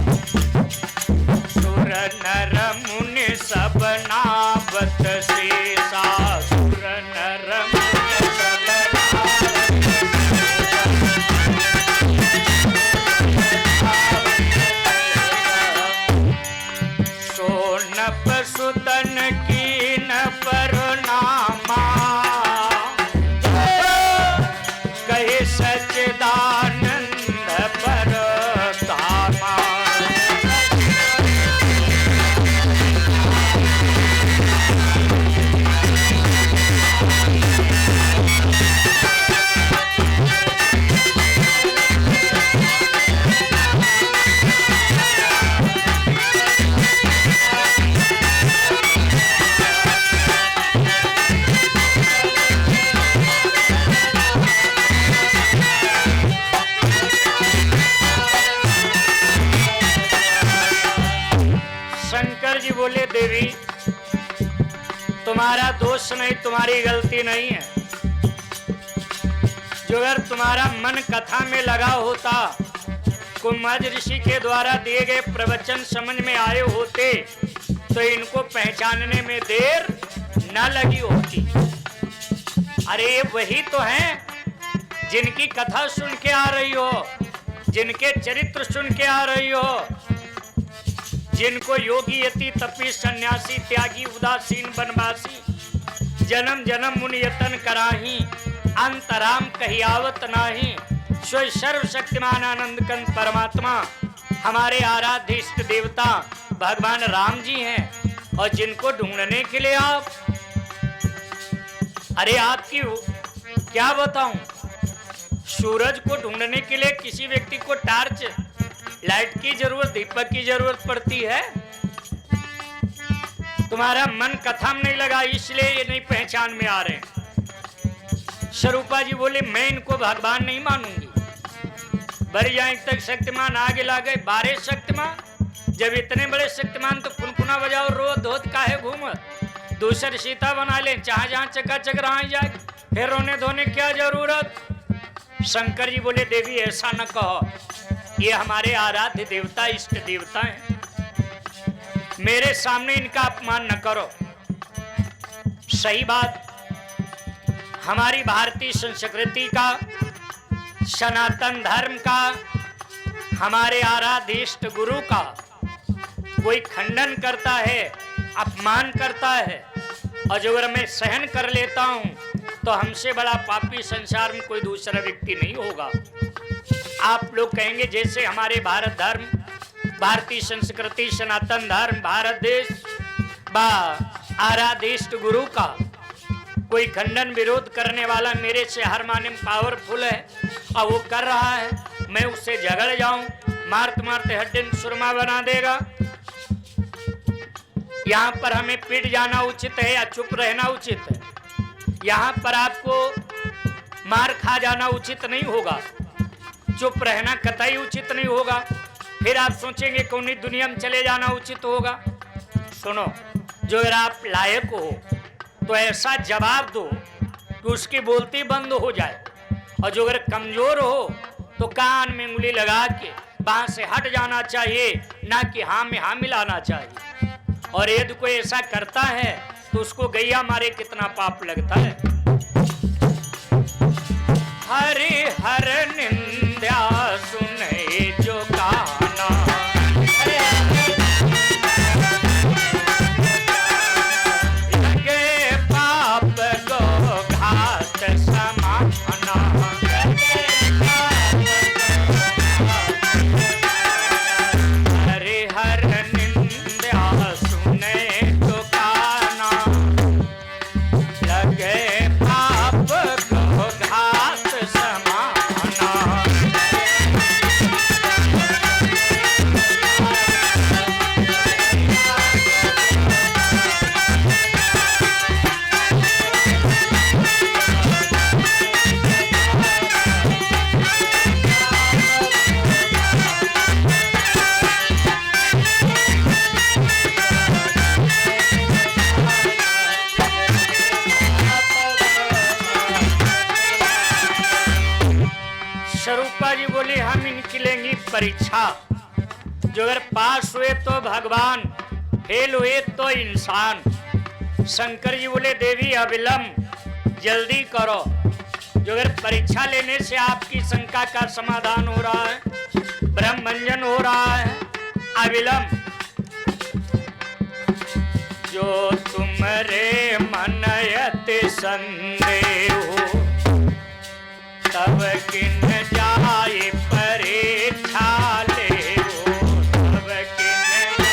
सुर नर मुनि सब नावत शेषा। सुर नर मुनि सब सोनप सुतन की न परनामा। कहे सच्चिदानंद परधामा। शंकर जी बोले, देवी तुम्हारा दोष नहीं, तुम्हारी गलती नहीं है। जो अगर तुम्हारा मन कथा में लगा होता, कुम्भज ऋषि के द्वारा दिए गए प्रवचन समझ में आए होते, तो इनको पहचानने में देर न लगी होती। अरे वही तो हैं जिनकी कथा सुन के आ रही हो, जिनके चरित्र सुन के आ रही हो, जिनको योगी यति तपी सन्यासी त्यागी उदासीन बनवासी जन्म जन्म मुनि यतन कराही अंतराम कहियावत नाही। स्व सर्वशक्तिमान आनंद कंद परमात्मा हमारे आराध्य इष्ट देवता भगवान राम जी हैं, और जिनको ढूंढने के लिए आप, अरे आपकी क्या बताऊं, सूरज को ढूंढने के लिए किसी व्यक्ति को टार्च लाइट की जरूरत, दीपक की जरूरत पड़ती है। तुम्हारा मन कथा में नहीं लगा, इसलिए ये नहीं पहचान में आ रहे। स्वरूपा जी बोले, मैं इनको भगवान नहीं मानूंगी। बढ़ जाए तक शक्तिमान आगे ला गए। 12 शक्तिमान, जब इतने बड़े शक्तिमान तो पुनपुना बजाओ रो धोत काहे घूमत। दूसरी सीता बना ले, जहां जहां चकाचक रहा जाए, फिर रोने धोने क्या जरूरत। शंकर जी बोले, देवी ऐसा न कहो, ये हमारे आराध्य देवता इष्ट देवता हैं, मेरे सामने इनका अपमान न करो। सही बात, हमारी भारतीय संस्कृति का, सनातन धर्म का, हमारे आराध्य इष्ट गुरु का कोई खंडन करता है, अपमान करता है, और जो अगर मैं सहन कर लेता हूं तो हमसे बड़ा पापी संसार में कोई दूसरा व्यक्ति नहीं होगा। आप लोग कहेंगे जैसे हमारे भारत धर्म, भारतीय संस्कृति, सनातन धर्म, भारत देश बा आराध्य इष्ट गुरु का कोई खंडन विरोध करने वाला मेरे से हर माने पावरफुल है और वो कर रहा है, मैं उससे झगड़ जाऊं, मारते मारते हड्डी सुरमा बना देगा। यहाँ पर हमें पिट जाना उचित है या चुप रहना उचित है? यहाँ पर आपको मार खा जाना उचित नहीं होगा, चुप रहना कतई उचित नहीं होगा। फिर आप सोचेंगे कौन दुनिया में चले जाना उचित होगा। सुनो, जो अगर आप लायक हो तो ऐसा जवाब दो कि उसकी बोलती बंद हो जाए, और जो अगर कमजोर हो तो कान में उंगली लगा के बांह से हट जाना चाहिए, ना कि हाँ में हाँ मिलाना चाहिए। और यदि कोई ऐसा करता है तो उसको गैया मारे कितना पाप लगता है। हरे हर निंदा सुने जो गाना, लगे पाप को घात समाना। हरे हर स्वरूपा जी बोली हम इनकी लेंगी परीक्षा, जो अगर पास हुए तो भगवान, फेल हुए तो इंसान। शंकर जी बोले देवी अविलंब जल्दी करो, जो अगर परीक्षा लेने से आपकी शंका का समाधान हो रहा है, ब्रह्मभंजन हो रहा है, अविलंब। जो तुमरे मनयत संदेह हो, तब किन जाए परीक्षा ले हो, तब किन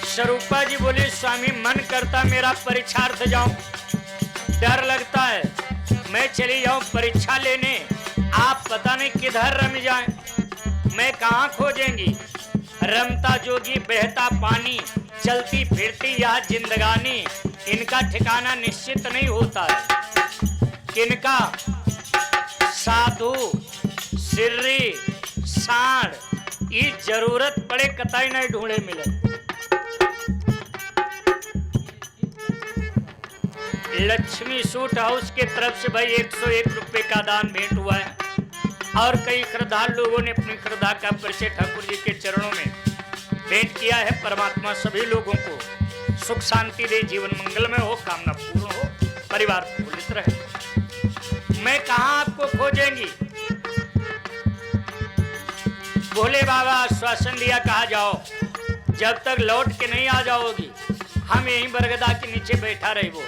स्वरूपा जी बोले स्वामी मन करता मेरा परीक्षार्थ जाऊं, डर लगता है मैं चली जाऊं परीक्षा लेने, आप पता नहीं किधर रम जाएं, मैं कहां खोजेंगी। रमता जोगी बहता पानी, चलती फिरती यह जिंदगानी, इनका ठिकाना निश्चित नहीं होता है। किनका साधु सिर्री सांड ये जरूरत पड़े कतई नहीं ढूंढे मिले। लक्ष्मी सूट हाउस के तरफ से भाई 101 रुपए का दान भेंट हुआ है और कई श्रद्धालु लोगों ने अपनी श्रद्धा का परिचय ठाकुर जी के चरणों में भेंट किया है। परमात्मा सभी लोगों को सुख शांति दे, जीवन मंगलमय हो, कामना पूर्ण हो, परिवार प्रफुल्लित रहे। मैं कहां आपको खोजेंगी? भोले बाबा आश्वासन दिया, कहा जाओ जब तक लौट के नहीं आ जाओगी हम यहीं बरगदा के नीचे बैठा रहे। वो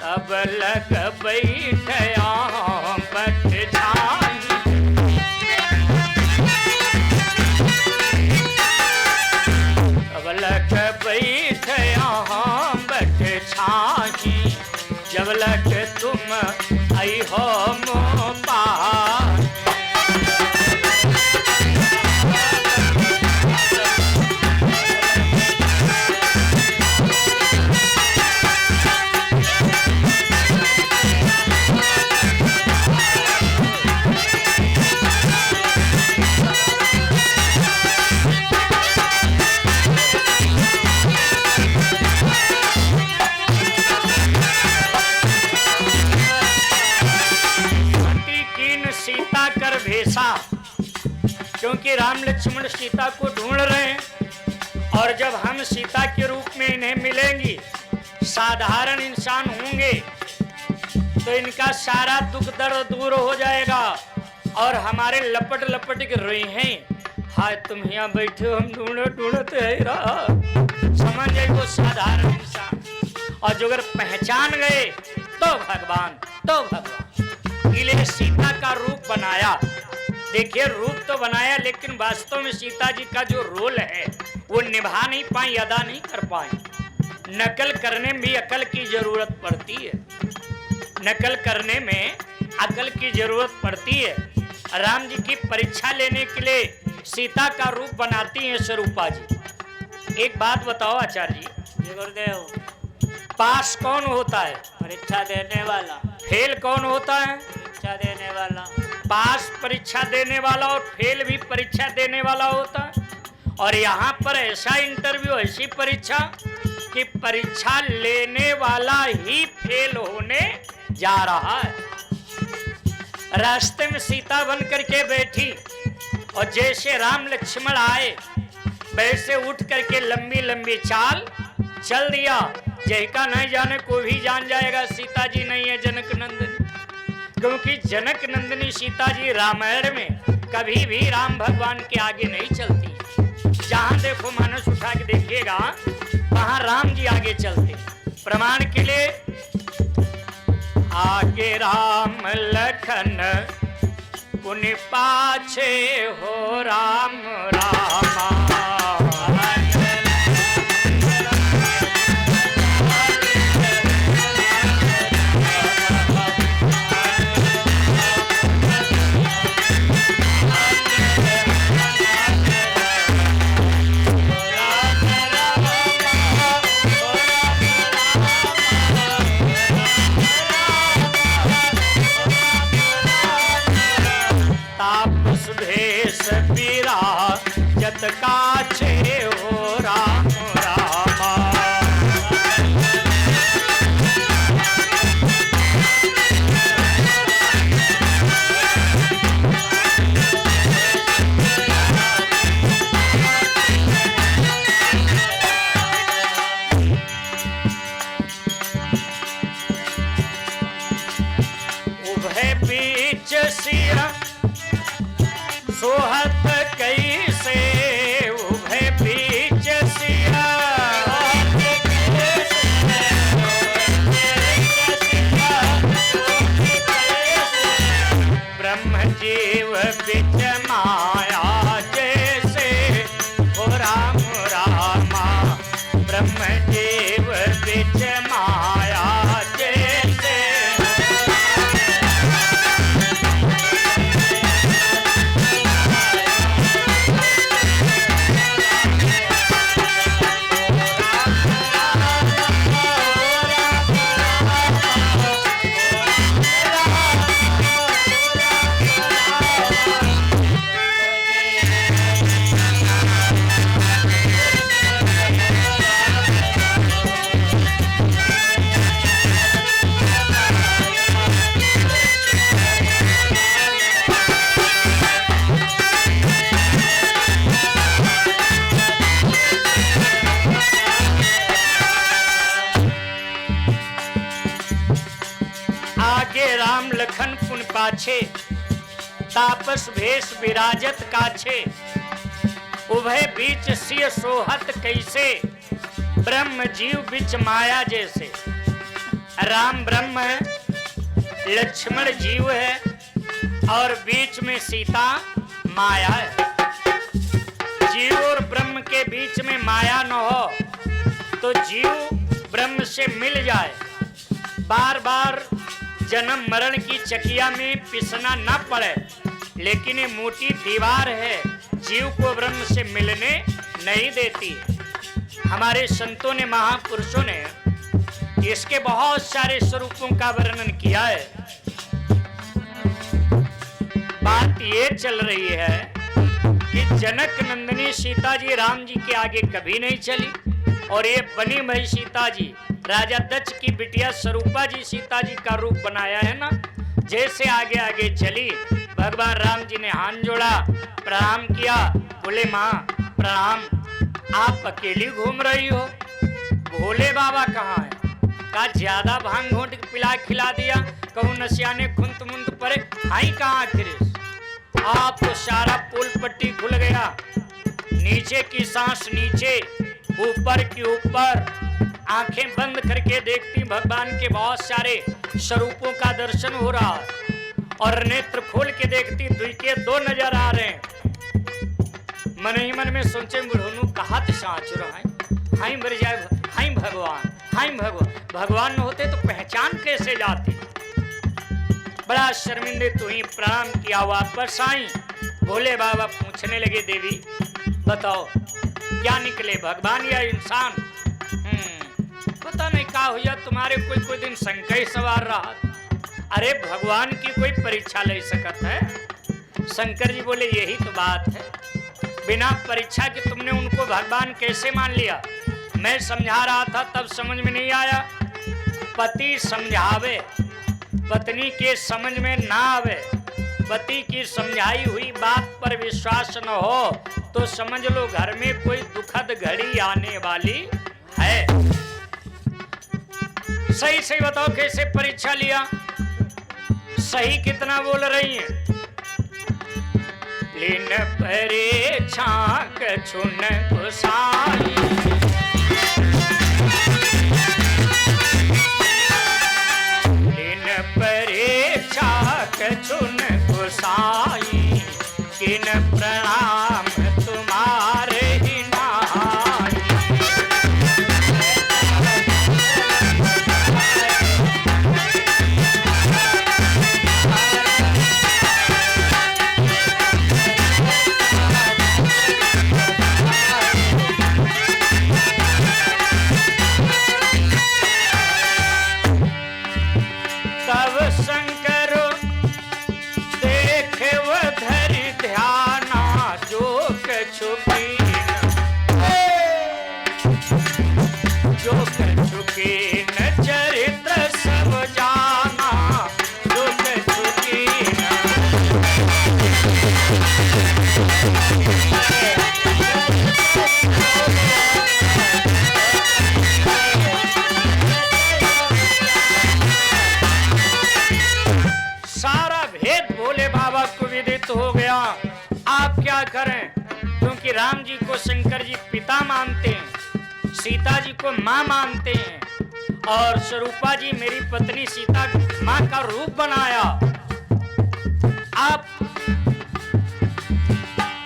अब लग बैठया बट छाई, अब लग बैठया बट छाई, जब लग तुम आई हो मोह पार। सीता कर भेसा, क्योंकि राम लक्ष्मण सीता को ढूंढ रहे हैं और जब हम सीता के रूप में इन्हें मिलेंगी, साधारण इंसान होंगे तो इनका सारा दुख दर्द दूर हो जाएगा और हमारे लपट लपट के रोए हैं, हाय तुम यहाँ बैठे हो हम ढूंढे ढूंढते है रहा, समझ जाए वो साधारण इंसान। और जो अगर पहचान गए तो भगवान, तो भगवान। इसलिए सीता का रूप बनाया। देखिए रूप तो बनाया लेकिन वास्तव में सीता जी का जो रोल है वो निभा नहीं पाई, अदा नहीं कर पाई। नकल करने में भी अकल की जरूरत पड़ती है, नकल करने में अकल की जरूरत पड़ती है। राम जी की परीक्षा लेने के लिए सीता का रूप बनाती हैं स्वरूपा जी। एक बात बताओ आचार्य जी, गुरुदेव, पास कौन होता है? परीक्षा देने वाला। फेल कौन होता है? परीक्षा देने वाला। पास परीक्षा देने वाला और फेल भी परीक्षा देने वाला होता है। और यहाँ पर ऐसा इंटरव्यू, ऐसी परीक्षा कि परीक्षा लेने वाला ही फेल होने जा रहा है। रास्ते में सीता बन करके बैठी और जैसे राम लक्ष्मण आए वैसे उठ करके लंबी लंबी चाल चल दिया। जय का नहीं जाने को भी जान जाएगा सीता जी नहीं है जनक नंदिनी, क्योंकि जनक नंदिनी सीता जी रामायण में कभी भी राम भगवान के आगे नहीं चलती। जहां देखो मानस उठा के देखिएगा वहां राम जी आगे चलते। प्रमाण के लिए आगे राम लखन पुनि पाछे हो राम रामा। तापस भेष पीरा जत काछे लखन पुन पाछे, तापस भेष विराजत काछे, उभय बीच सिय सोहत कैसे, ब्रह्म जीव बिच माया जैसे। राम ब्रह्म है, लक्ष्मण जीव है और बीच में सीता माया है। जीव और ब्रह्म के बीच में माया न हो तो जीव ब्रह्म से मिल जाए, बार बार जन्म मरण की चकिया में पिसना न पड़े। लेकिन ये मोटी दीवार है, जीव को ब्रह्म से मिलने नहीं देती। हमारे संतों ने, महापुरुषों ने इसके बहुत सारे स्वरूपों का वर्णन किया है। बात ये चल रही है कि जनक नंदिनी सीता जी राम जी के आगे कभी नहीं चली, और ये बनी भाई सीता जी राजा दक्ष की बिटिया स्वरूपा जी सीता जी का रूप बनाया है ना, जैसे आगे आगे चली, भगवान राम जी ने हाथ जोड़ा, प्रणाम किया, बोले माँ प्रणाम, आप अकेली घूम रही हो, भोले बाबा कहाँ है? का ज्यादा भांग घोट पिला खिला दिया, कहूँ नशिया ने खुंत मुंत परे, हाई कहाँ आखिर? आप तो सारा पुल पट्टी खुल गया, नीचे की सांस नीचे, ऊपर की ऊपर, आंखें बंद करके देखती भगवान के बहुत सारे स्वरूपों का दर्शन हो रहा, और नेत्र खोल के देखती दुई के दो नजर आ रहे हैं। मन ही मन में सोचे बुढ़ोनू कहा साँच रहा है, हाई मर जाए, हाई भगवान, हाई भगवान, भगवान न होते तो पहचान कैसे जाती। बड़ा शर्मिंदे तू ही प्रणाम किया, वापस आई। भोले बाबा पूछने लगे देवी बताओ क्या निकले, भगवान या इंसान? पता नहीं क्या हुआ तुम्हारे, कोई दिन संकट सवार रहा। अरे भगवान की कोई परीक्षा ले सकत है? शंकर जी बोले यही तो बात है, बिना परीक्षा के तुमने उनको भगवान कैसे मान लिया? मैं समझा रहा था तब समझ में नहीं आया। पति समझावे, पत्नी के समझ में ना आवे, पति की समझाई हुई बात पर विश्वास न हो तो समझ लो घर में कोई दुखद घड़ी आने वाली है। सही सही बताओ कैसे परीक्षा लिया? सही कितना बोल रही हैं? लिन परीक्षा कछुन कुसाई, लिन परीक्षा कछुन कुसाई, किन प्रणाम तुम्हारे ही नाई। तब शंकर देखे वो धरि ध्याना, जो कछु कीन, जो कछु कीन चरित्र सब जाना, जो कछु कीन। सारा भेद भोले बाबा को विदित हो गया। आप क्या करें, क्योंकि राम जी को शंकर जी पिता मानते हैं, सीता जी को माँ मानते हैं, और स्वरूपा जी मेरी पत्नी सीता माँ का रूप बनाया। आप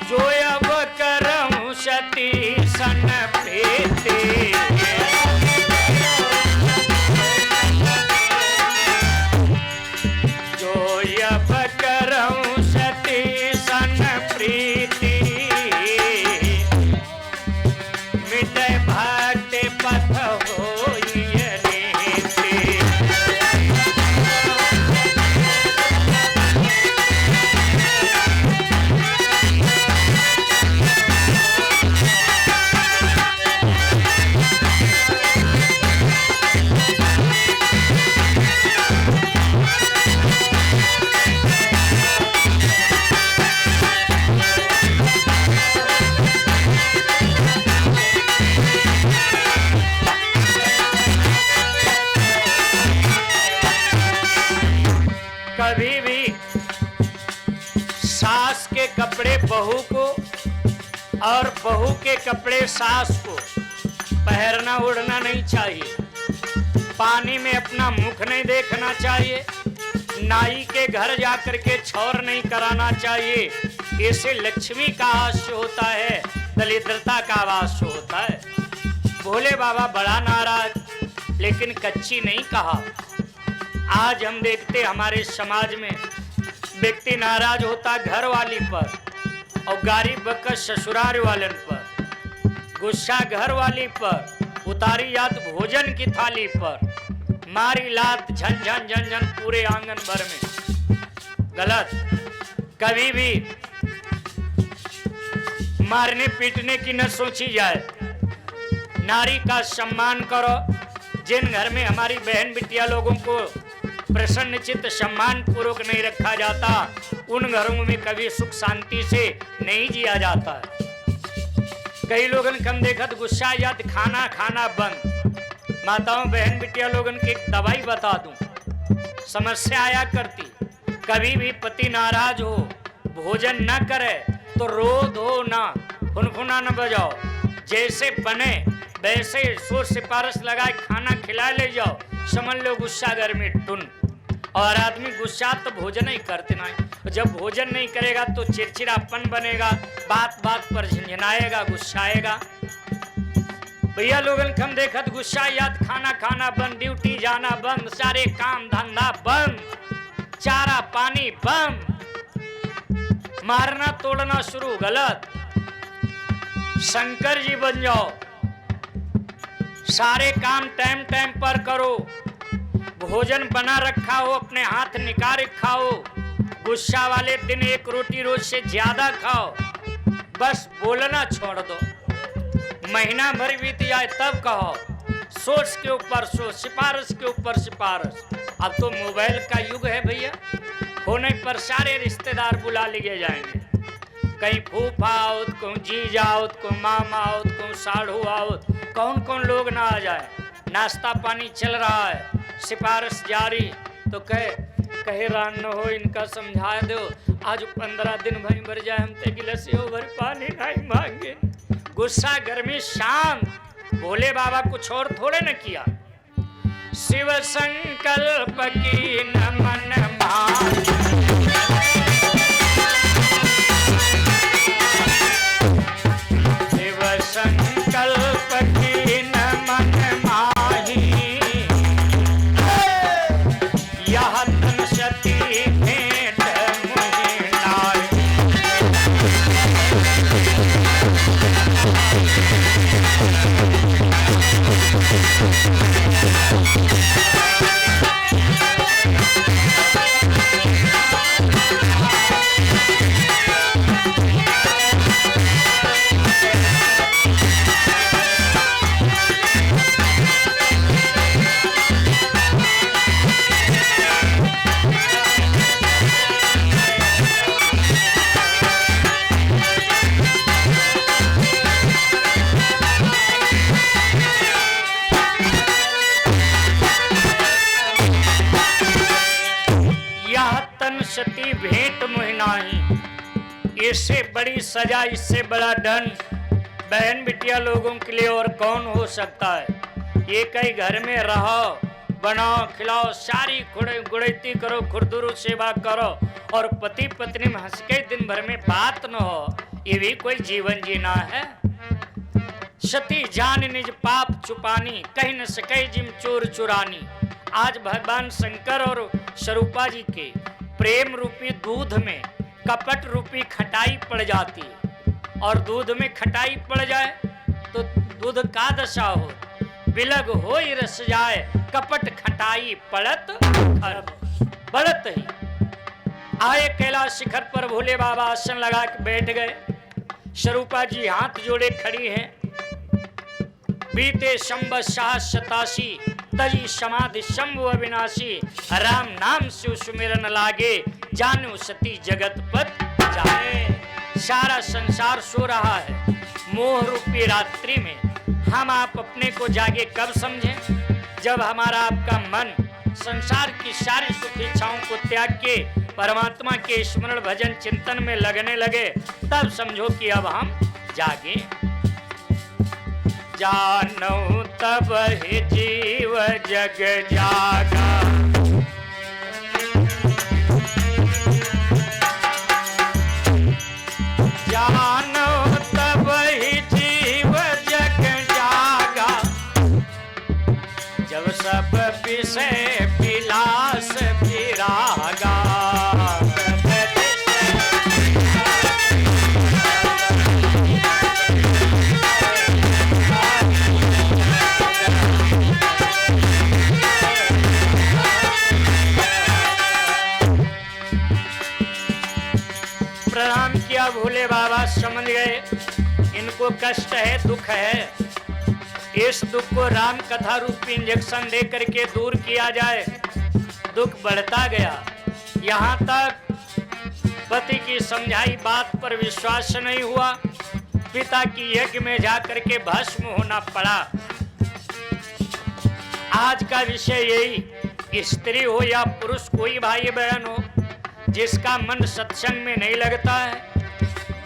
जो अब करऊं सती सन प्रीति, करऊं सती सन प्रीति, मिटे भक्ति पथ होई नीति। बहू को और बहू के कपड़े सास को पहनना ओढ़ना नहीं चाहिए। पानी में अपना मुख नहीं देखना चाहिए। नाई के घर जाकर के छौर नहीं कराना चाहिए। ऐसे लक्ष्मी का आवास होता है, दरिद्रता का आवास होता है। भोले बाबा बड़ा नाराज, लेकिन कच्ची नहीं कहा। आज हम देखते हमारे समाज में व्यक्ति नाराज होता घर वाली पर और गारी बकस ससुराल वालन पर, गुस्सा घर वाली पर, उतारी जात भोजन की थाली पर, मारी लात झन झन झन झन पूरे आंगन भर में। गलत। कभी भी मारने पीटने की न सोची जाए। नारी का सम्मान करो। जिन घर में हमारी बहन बिटिया लोगों को प्रसन्नचित्त सम्मान पूर्वक नहीं रखा जाता, उन घरों में कभी सुख शांति से नहीं जिया जाता है। कई लोगन कम देखत गुस्सा याद खाना खाना बंद। माताओं बहन बिटिया लोगन की एक दवाई बता दूं, समस्या आया करती। कभी भी पति नाराज हो, भोजन न करे तो रो धो ना, फुनफुना न बजाओ। जैसे बने वैसे सोच सिफारिश लगाए खाना खिला ले जाओ, समझ लो गुस्सा घर में टुन। और आदमी गुस्सा तो भोजन ही करते नहीं। जब भोजन नहीं करेगा तो चिड़चिड़ापन बनेगा, बात बात पर झंझनाएगा, गुस्साएगा। भैया लोगन कम देखत गुस्सा याद खाना खाना बंद, ड्यूटी जाना बंद, सारे काम धंधा बंद, चारा पानी बंद, मारना तोड़ना शुरू। गलत। शंकर जी बन जाओ। सारे काम टाइम टाइम पर करो। भोजन बना रखा हो, अपने हाथ निकाल खाओ। गुस्सा वाले दिन एक रोटी रोज से ज्यादा खाओ। बस बोलना छोड़ दो। महीना भर बीत जाए तब कहो। सोच के ऊपर सोच, सिफारिश के ऊपर सिफारिश। अब तो मोबाइल का युग है भैया। होने पर सारे रिश्तेदार बुला लिए जाएंगे। कहीं फूफा आओत, कहूँ जीजा आओत, कहूँ मामा आओत, कहूँ साढ़ू आओत, कौन कौन लोग ना आ जाए। नाश्ता पानी चल रहा है, सिफारिश जारी। तो कहे रान न हो, इनका समझा दो। आज 15 दिन भर भर जाए, हम ते गिलास भर पानी नहीं मांगे। गुस्सा घर में शांत। भोले बाबा कुछ और थोड़े न किया। शिव संकल्प की न मन मान, शिव संकल्प की न मन माही, यह तन सती भेंट मुझे नारी। सती भेंट मुहिनाही। इससे बड़ी सजा, इससे बड़ा दंड बहन बिटिया लोगों के लिए और कौन हो सकता है। ये कई घर में रहो, बनाओ, खिलाओ, सारी गुड़ैती करो, खुरदुरु सेवा करो और पति पत्नी में हंस के दिन भर में बात न हो, ये भी कोई जीवन जीना है। सती जान निज पाप छुपानी, कहीं न सके जिम चोर चुरानी। आज भगवान शंकर और स्वरूपा जी के प्रेम रूपी दूध में कपट रूपी खटाई पड़ जाती है। और दूध में खटाई पड़ जाए तो दूध का दशा हो, बिलग हो ही रस जाए, कपट खटाई पड़त बढ़त ही। आए कैलाश शिखर पर भोले बाबा आसन लगा के बैठ गए। स्वरूपा जी हाथ जोड़े खड़ी हैं। बीते शंब शतासी, तजी समाधि शंभु अविनाशी। राम नाम से सुमिरन लागे, जानो सती जगत पत जाए। सारा संसार सो रहा है मोह रूपी रात्रि में। हम आप अपने को जागे कब समझें? जब हमारा आपका मन संसार की सारी सुख इच्छाओं को त्याग के परमात्मा के स्मरण भजन चिंतन में लगने लगे, तब समझो कि अब हम जागे। जानऊ तब ही जीव जग जागा, जानो तब ही जीव जग जागा, जब सब विषय विलास विरागा। प्रणाम किया, भोले बाबा समझ गए इनको कष्ट है, दुख है। इस दुख को राम कथा रूपी इंजेक्शन दे करके दूर किया जाए। दुख बढ़ता गया, यहाँ तक पति की समझाई बात पर विश्वास नहीं हुआ, पिता की यज्ञ में जाकर के भस्म होना पड़ा। आज का विषय यही, स्त्री हो या पुरुष, कोई भाई बहन हो जिसका मन सत्संग में नहीं लगता है,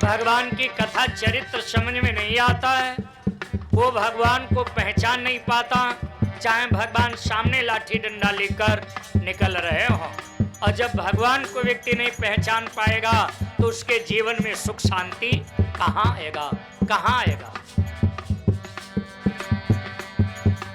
भगवान की कथा चरित्र समझ में नहीं आता है, वो भगवान को पहचान नहीं पाता, चाहे भगवान सामने लाठी डंडा लेकर निकल रहे हो। और जब भगवान को व्यक्ति नहीं पहचान पाएगा तो उसके जीवन में सुख शांति कहाँ आएगा, कहाँ आएगा।